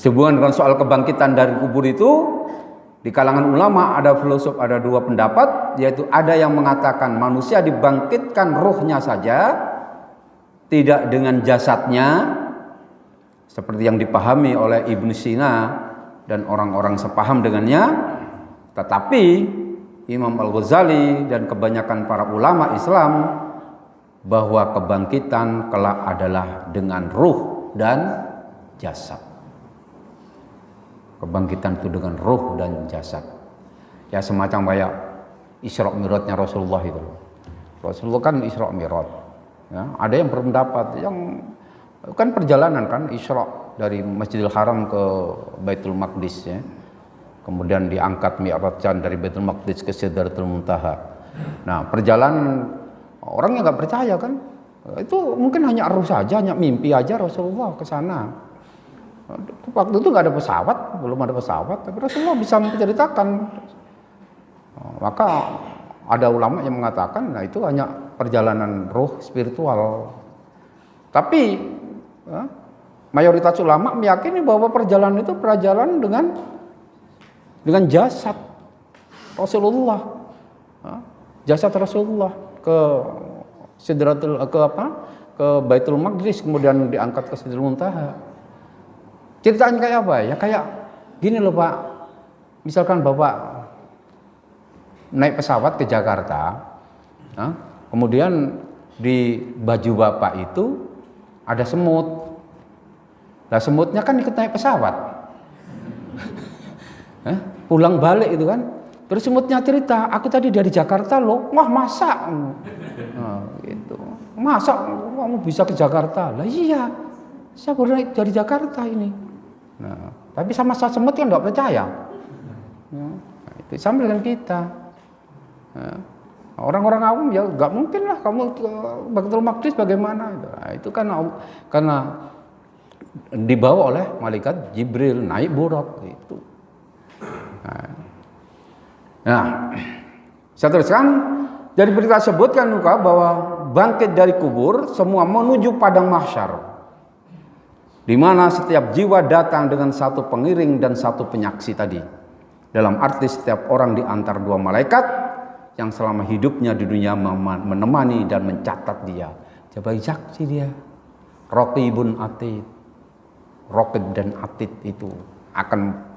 Sehubungan dengan soal kebangkitan dari kubur itu, di kalangan ulama ada filosof, ada dua pendapat, yaitu ada yang mengatakan manusia dibangkitkan ruhnya saja, tidak dengan jasadnya, seperti yang dipahami oleh Ibnu Sina dan orang-orang sepaham dengannya. Tetapi Imam Al-Ghazali dan kebanyakan para ulama Islam bahwa kebangkitan kelak adalah dengan ruh dan jasad. Kebangkitan itu dengan ruh dan jasad. Ya semacam kayak Isra Mi'rajnya Rasulullah itu. Rasulullah kan Isra Mi'raj. Ya, ada yang berpendapat yang kan perjalanan kan Isra dari Masjidil Haram ke Baitul Maqdis ya. Kemudian diangkat Mi'rajan dari Baitul Maqdis ke Sidratul Muntaha. Nah, perjalanan orang yang nggak percaya kan, itu mungkin hanya arus saja, hanya mimpi aja Rasulullah ke sana. Waktu itu nggak ada pesawat, belum ada pesawat, tapi Rasulullah bisa menceritakan. Maka ada ulama yang mengatakan, nah itu hanya perjalanan ruh spiritual. Tapi mayoritas ulama meyakini bahwa perjalanan itu perjalanan dengan jasad Rasulullah, jasad Rasulullah ke Sidratul ke Baitul Maqdis, kemudian diangkat ke Sidratul Muntaha. Ceritanya kayak apa ya? Kayak gini loh Pak, misalkan Bapak naik pesawat ke Jakarta, kemudian di baju Bapak itu ada semut. Nah semutnya kan ikut naik pesawat. Pulang balik itu kan, terus semutnya cerita, aku tadi dari Jakarta loh, wah masa, gitu, masa kamu bisa ke Jakarta? Lah iya, saya baru naik dari Jakarta ini. Nah, tapi sama semut kan nggak percaya. Nah, itu sama dengan kita. Orang-orang awam ya nggak mungkin lah kamu ke Baitul Maqdis bagaimana? Nah, itu karena dibawa oleh malaikat Jibril naik Burak itu. Nah, saya teruskan dari berita sebutkan juga bahwa bangkit dari kubur semua menuju padang mahsyar, di mana setiap jiwa datang dengan satu pengiring dan satu penyaksi tadi. Dalam arti setiap orang di antara dua malaikat yang selama hidupnya di dunia menemani dan mencatat dia. Sebagai saksi dia. Raqibun atid. Raqib dan atid itu akan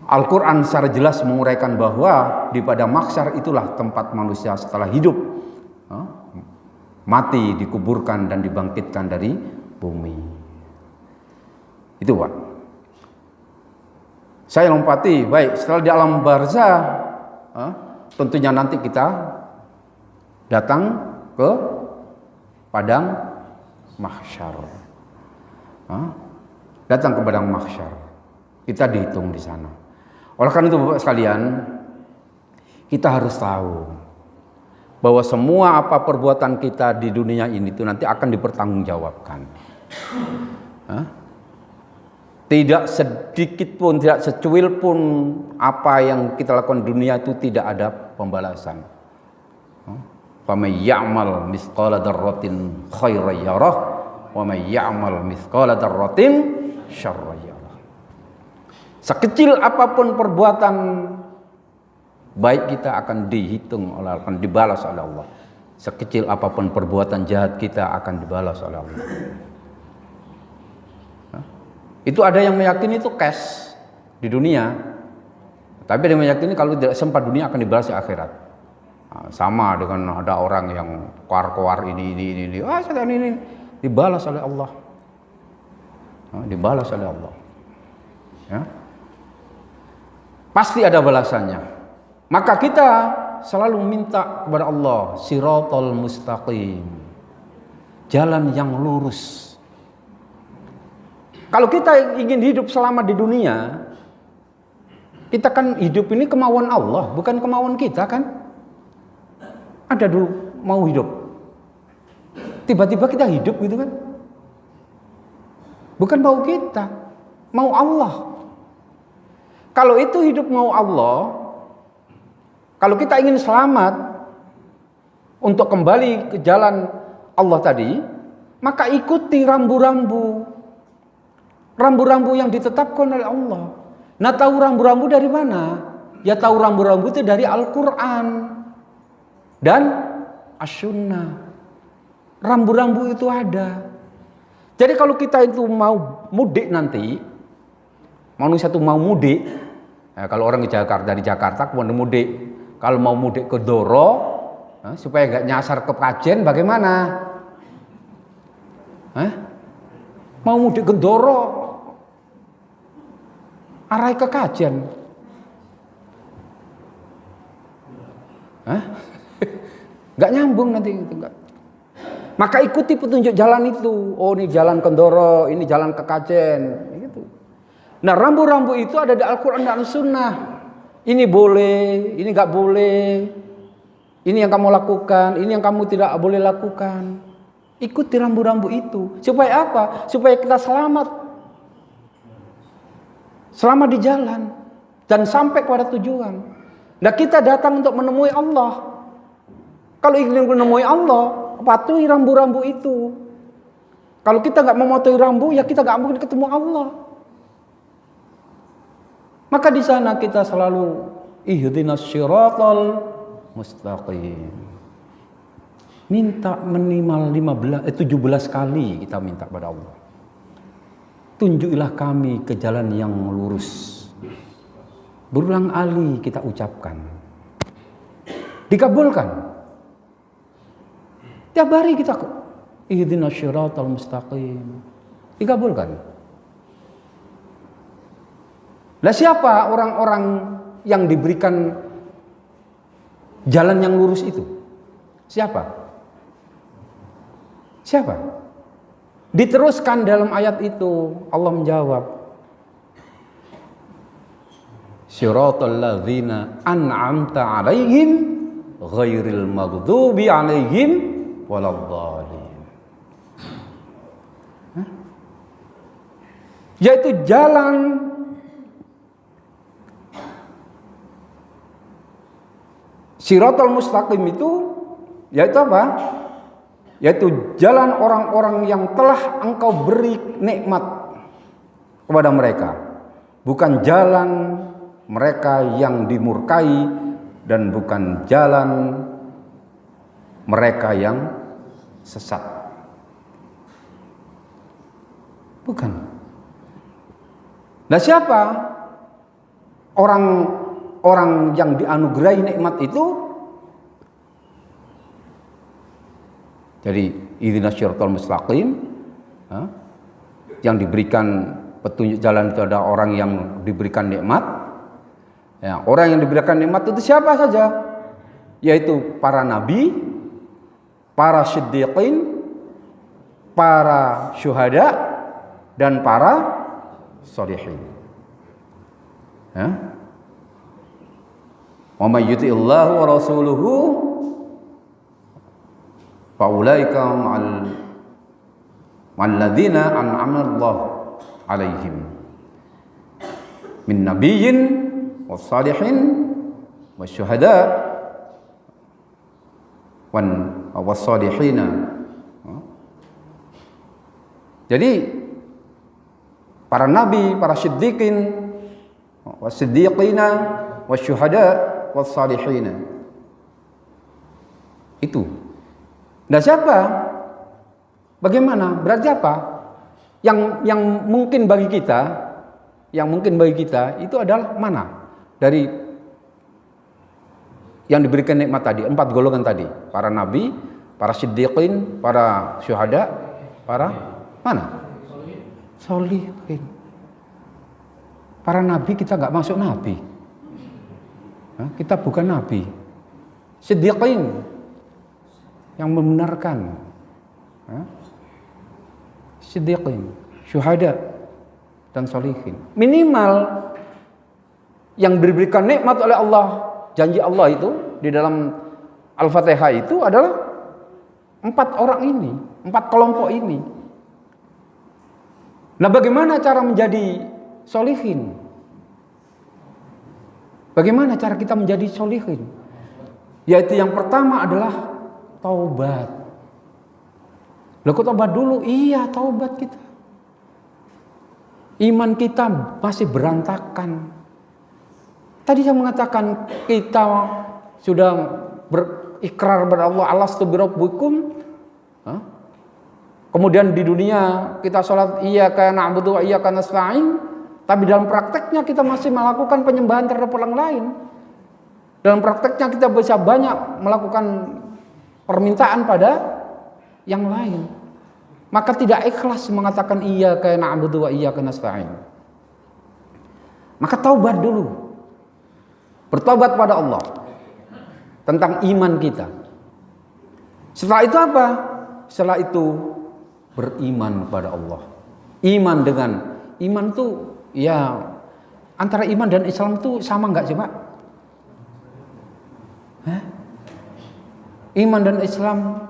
Al-Quran secara jelas menguraikan bahwa di padang mahsyar itulah tempat manusia setelah hidup, mati, dikuburkan dan dibangkitkan dari bumi. Itu Pak. Saya lompati, baik setelah di alam barzah, tentunya nanti kita datang ke padang mahsyar. Datang ke padang mahsyar, kita dihitung di sana. Oleh karena itu Bapak sekalian, kita harus tahu bahwa semua apa perbuatan kita di dunia ini itu nanti akan dipertanggungjawabkan. Tidak sedikit pun, tidak secuil pun apa yang kita lakukan di dunia itu tidak ada pembalasan. Faman ya'mal mithqala dzarratin khairan yarah wa man ya'mal mithqala dzarratin syarran yarah. Sekecil apapun perbuatan baik kita akan dihitung oleh Allah, akan dibalas oleh Allah. Sekecil apapun perbuatan jahat kita akan dibalas oleh Allah. Itu ada yang meyakini itu cash di dunia, tapi ada yang meyakini kalau tidak sempat dunia akan dibalas di akhirat. Sama dengan ada orang yang koar-koar ini, ini dibalas oleh Allah, dibalas oleh Allah. Ya. Pasti ada balasannya. Maka kita selalu minta kepada Allah siratal mustaqim, jalan yang lurus. Kalau kita ingin hidup selama di dunia, kita kan hidup ini kemauan Allah, bukan kemauan kita kan. Ada dulu mau hidup. Tiba-tiba kita hidup gitu kan. Bukan mau kita, mau Allah. Kalau itu hidup mau Allah, kalau kita ingin selamat untuk kembali ke jalan Allah tadi, maka ikuti rambu-rambu. Rambu-rambu yang ditetapkan oleh Allah. Nah, tahu rambu-rambu dari mana? Ya tahu rambu-rambu itu dari Al-Quran dan As-Sunnah. Rambu-rambu itu ada. Jadi kalau kita itu mau mudik nanti, manusia itu mau mudik, ya kalau orang di Jakarta kemudian mudik, kalau mau mudik ke Doro, supaya nggak nyasar ke Kajen, bagaimana? Mau mudik ke Doro, arah ke Kajen. Nggak nyambung nanti gitu, nggak. Maka ikuti petunjuk jalan itu. Oh, ini jalan ke Ndoro, ini jalan ke Kajen, gitu. Nah, rambu-rambu itu ada di Al-Quran dan Sunnah. Ini boleh, ini nggak boleh. Ini yang kamu lakukan, ini yang kamu tidak boleh lakukan. Ikuti rambu-rambu itu. Supaya apa? Supaya kita selamat. Selamat di jalan dan sampai kepada tujuan. Nah, kita datang untuk menemui Allah. Kalau ingin menemui Allah, patuhi rambu-rambu itu. Kalau kita nggak mematuhi rambu, ya kita nggak mungkin ketemu Allah. Maka di sana kita selalu ihdinas syiratal mustaqim. Minta minimal 17 kali kita minta pada Allah. Tunjukilah kami ke jalan yang lurus. Berulang kali kita ucapkan. Dikabulkan. Tiap hari kita ihdinas syiratal mustaqim. Dikabulkan. Lah siapa orang-orang yang diberikan jalan yang lurus itu? Siapa? Siapa? Diteruskan dalam ayat itu Allah menjawab. Syiratal ladzina an'amta 'alaihim ghairil maghdubi 'alaihim waladhdallin. Yaitu jalan Syiratal mustaqim itu yaitu apa? Yaitu jalan orang-orang yang telah engkau beri nikmat kepada mereka. Bukan jalan mereka yang dimurkai dan bukan jalan mereka yang sesat. Bukan. Nah, siapa orang yang dianugerahi nikmat itu? Jadi ihdinas syiratal mustaqim, yang diberikan petunjuk jalan itu ada orang yang diberikan nikmat. Ya, orang yang diberikan nikmat itu siapa saja? Yaitu para nabi, para siddiqin, para syuhada, dan para sholihin. Ya. Wa may yuti'illahu wa rasuluhu fa ulaika ma'al ladzina an'ama Allah 'alaihim min nabiyyin was-salihin wasyuhada was-salihina. Jadi para nabi, para siddiqin, was-siddiqina, wasyuhada, was-salihina. Itu. Nah, siapa? Bagaimana? Berarti apa? Yang mungkin bagi kita, itu adalah mana? Dari yang diberikan nikmat tadi, 4 golongan tadi. Para nabi, para siddiqin, para syuhada, para mana? Sholihin. Para nabi kita nggak masuk nabi. Kita bukan nabi. Siddiqin yang membenarkan. Siddiqin, syuhada, dan sholihin. Minimal yang diberikan nikmat oleh Allah, janji Allah itu di dalam Al-Fatihah itu adalah 4 orang ini, 4 kelompok ini. Nah, bagaimana cara menjadi sholihin? Bagaimana cara kita menjadi sholihin? Yaitu yang pertama adalah taubat. Loh, kok taubat dulu? Iya, taubat kita. Iman kita masih berantakan. Tadi saya mengatakan kita sudah berikrar kepada Allah, alastu birabbikum. Kemudian di dunia kita sholat iyyaka na'budu wa iyyaka nasta'in, tapi dalam prakteknya kita masih melakukan penyembahan terhadap orang lain. Dalam prakteknya kita bisa banyak melakukan permintaan pada yang lain. Maka tidak ikhlas mengatakan iyyaka na'budu wa iyyaka nasta'in. Maka taubat dulu. Bertobat pada Allah tentang iman kita. Setelah itu apa? Setelah itu beriman kepada Allah. Iman itu ya, antara iman dan Islam itu sama enggak sih, Pak? Iman dan Islam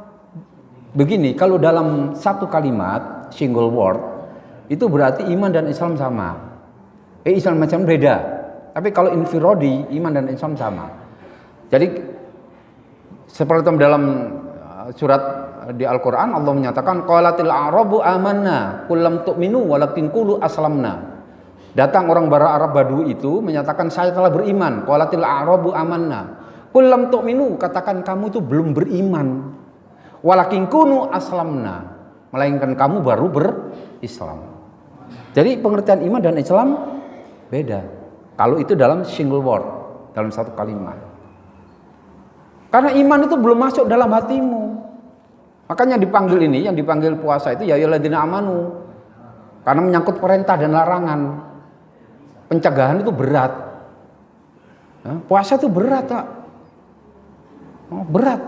begini, kalau dalam satu kalimat single word itu berarti iman dan Islam sama. Islam macam beda. Tapi kalau infirodi, iman dan Islam sama. Jadi seperti dalam surat di Al-Quran Allah menyatakan qalatil a'rabu amanna qul lam tu'minu walakin qulu aslamna. Datang orang bara Arab Badui itu menyatakan saya telah beriman. Qalatil a'rabu amanna qul lam tu'minu, katakan kamu itu belum beriman. Walakin qulu aslamna, melainkan kamu baru berislam. Jadi pengertian iman dan Islam beda. Kalau itu dalam single word, dalam satu kalimat. Karena iman itu belum masuk dalam hatimu. Makanya dipanggil ini, yang dipanggil puasa itu ya ayyuhalladzina amanu. Karena menyangkut perintah dan larangan. Pencegahan itu berat. Puasa itu berat, Pak. Berat.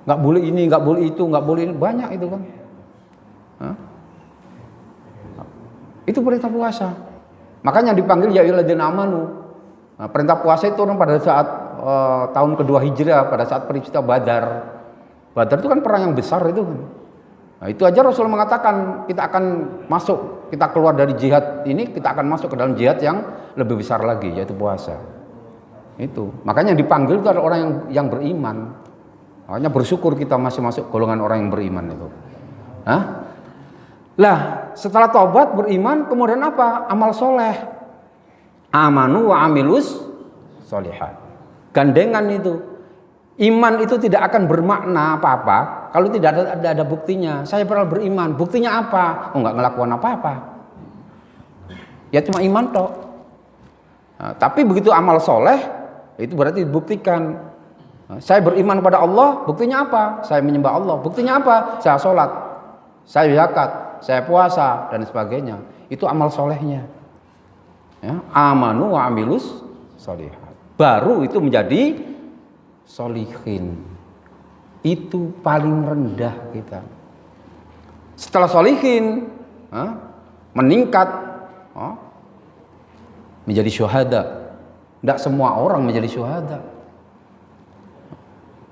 Nggak boleh ini, nggak boleh itu, nggak boleh ini, banyak itu kan. Itu perintah puasa. Makanya dipanggil ya ayyuhalladzina amanu. Nah, perintah puasa itu orang pada saat tahun kedua Hijrah, pada saat peristiwa Badar. Badar itu kan perang yang besar itu kan. Nah, itu aja Rasul mengatakan kita akan masuk, kita keluar dari jihad ini, kita akan masuk ke dalam jihad yang lebih besar lagi, yaitu puasa. Itu. Makanya dipanggil itu adalah orang yang beriman. Makanya bersyukur kita masih masuk golongan orang yang beriman itu. Lah, setelah taubat beriman, kemudian apa? Amal soleh. Amanu wa amilus solihat. Gandengan itu. Iman itu tidak akan bermakna apa-apa kalau tidak ada buktinya. Saya pernah beriman, buktinya apa? Enggak ngelakukan apa-apa. Ya cuma iman toh. Nah, tapi begitu amal soleh, itu berarti dibuktikan. Nah, saya beriman kepada Allah, buktinya apa? Saya menyembah Allah, buktinya apa? Saya sholat, saya zakat, saya puasa dan sebagainya. Itu amal solehnya. Ya, amanu wa amilus solihat. Baru itu menjadi solihin. Itu paling rendah kita. Setelah solihin, meningkat menjadi syuhada. Tidak semua orang menjadi syuhada.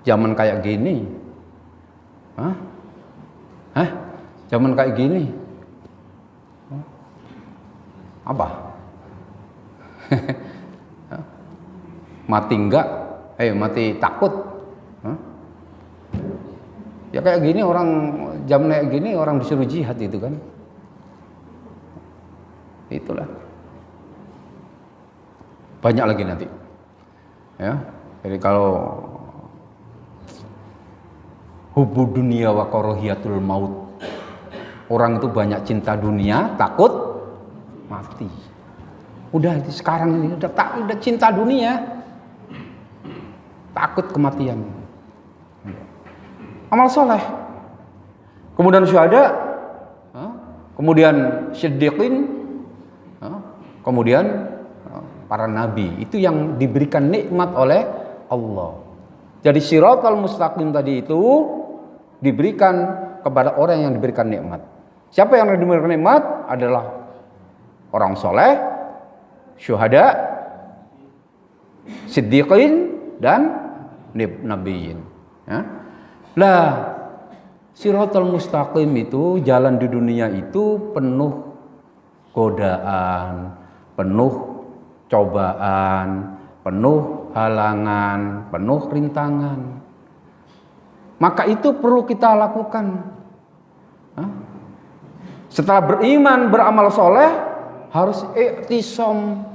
Zaman kayak gini, zaman kayak gini, apa? Mati enggak? Mati takut? Ya kayak gini orang, zaman kayak gini orang disuruh jihad itu kan? Itulah. Banyak lagi nanti. Ya, jadi kalau hubbu dunia wa karahiyatul maut, orang itu banyak cinta dunia, takut mati. Udah sekarang ini udah cinta dunia, takut kematian. Amal soleh, kemudian syuhada, kemudian siddiqin, kemudian para nabi. Itu yang diberikan nikmat oleh Allah. Jadi siratal mustaqim tadi itu diberikan kepada orang yang diberikan nikmat. Siapa yang diberikan nikmat? Adalah orang soleh, syuhada, siddiqin, dan nabiyyin. Ya. Lah, Shiratal Mustaqim itu jalan di dunia itu penuh godaan, penuh cobaan, penuh halangan, penuh rintangan. Maka itu perlu kita lakukan. Setelah beriman, beramal soleh, harus i'tisam.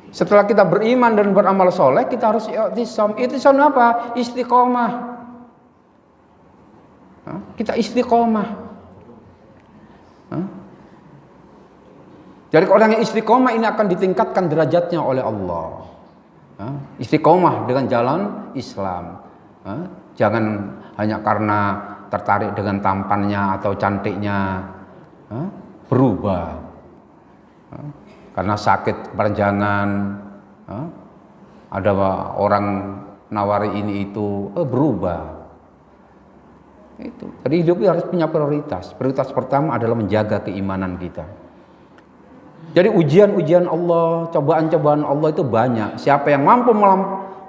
Setelah kita beriman dan beramal soleh, kita harus i'tisam. I'tisam apa? Istiqomah. Kita istiqomah. Jadi orang yang istiqomah ini akan ditingkatkan derajatnya oleh Allah. Istiqomah dengan jalan Islam. Jangan hanya karena tertarik dengan tampannya atau cantiknya, berubah. Karena sakit kepanjangan, ada orang nawari ini itu, berubah. Itu. Jadi hidup harus punya prioritas. Prioritas pertama adalah menjaga keimanan kita. Jadi ujian-ujian Allah, cobaan-cobaan Allah itu banyak. Siapa yang mampu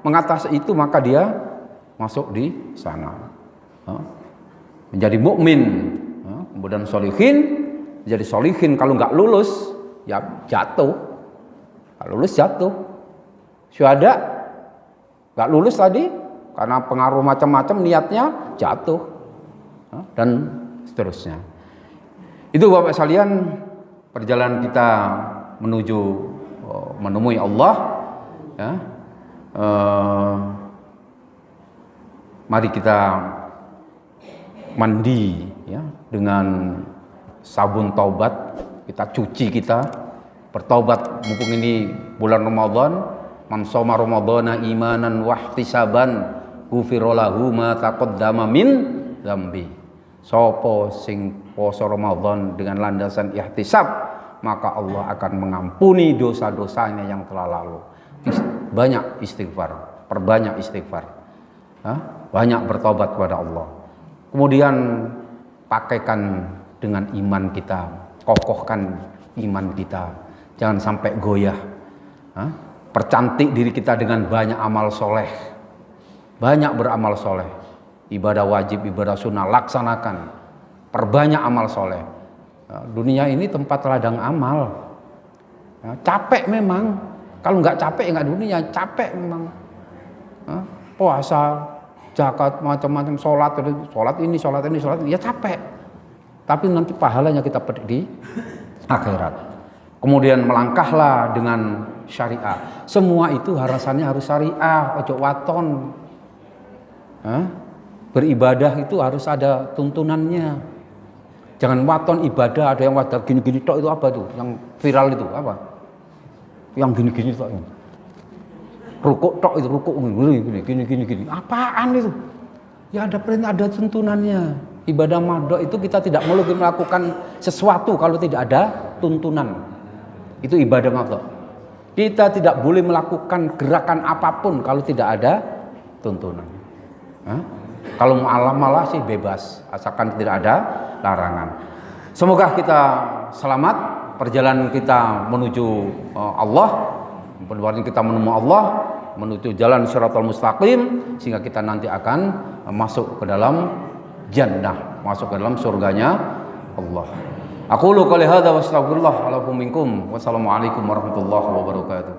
mengatasi itu, maka dia masuk di sana. Menjadi mukmin, kemudian solihin. Jadi solihin kalau nggak lulus, ya jatuh. Kalau lulus jatuh. Syuhada nggak lulus tadi karena pengaruh macam-macam niatnya jatuh. Dan seterusnya. Itu Bapak sekalian, perjalanan kita menuju menemui Allah. Ya. Mari kita mandi ya, dengan sabun taubat, kita cuci kita, bertaubat mumpung ini bulan Ramadan. Man shoma ramadhana imanan wahtisaban ghufira lahu ma taqaddama min dzambi. Sopo sing poso Ramadan dengan landasan ihtisab, maka Allah akan mengampuni dosa-dosanya yang telah lalu. Banyak istighfar, perbanyak istighfar, banyak bertobat kepada Allah. Kemudian pakaikan dengan iman kita, kokohkan iman kita, jangan sampai goyah. Percantik diri kita dengan banyak amal soleh, banyak beramal soleh. Ibadah wajib, ibadah sunnah, laksanakan. Perbanyak amal soleh. Dunia ini tempat ladang amal. Capek memang. Kalau nggak capek, nggak dunia. Capek memang. Puasa, zakat, macam-macam, sholat ini, ya capek. Tapi nanti pahalanya kita petik di akhirat. Kemudian melangkahlah dengan syariah. Semua itu harasannya harus syariah, ojo waton. Beribadah itu harus ada tuntunannya. Jangan waton ibadah, ada yang wadah gini-gini tok, itu apa tuh? Yang viral itu apa? Yang gini-gini tok. Rukuk tok itu, rukuk gini. Apaan itu? Ya ada perintah, ada tuntunannya. Ibadah madhok itu kita tidak boleh melakukan sesuatu kalau tidak ada tuntunan. Itu ibadah madhok. Kita tidak boleh melakukan gerakan apapun kalau tidak ada tuntunan. Kalau mau malah sih bebas, asalkan tidak ada larangan. Semoga kita selamat perjalanan kita menuju Allah, perjalanan kita menemui Allah, menuju jalan Shiratal Mustaqim, sehingga kita nanti akan masuk ke dalam jannah, masuk ke dalam surganya Allah. Aqulu qouli hadza wa astaghfirullah lakum minkum. Wassalamualaikum warahmatullahi wabarakatuh.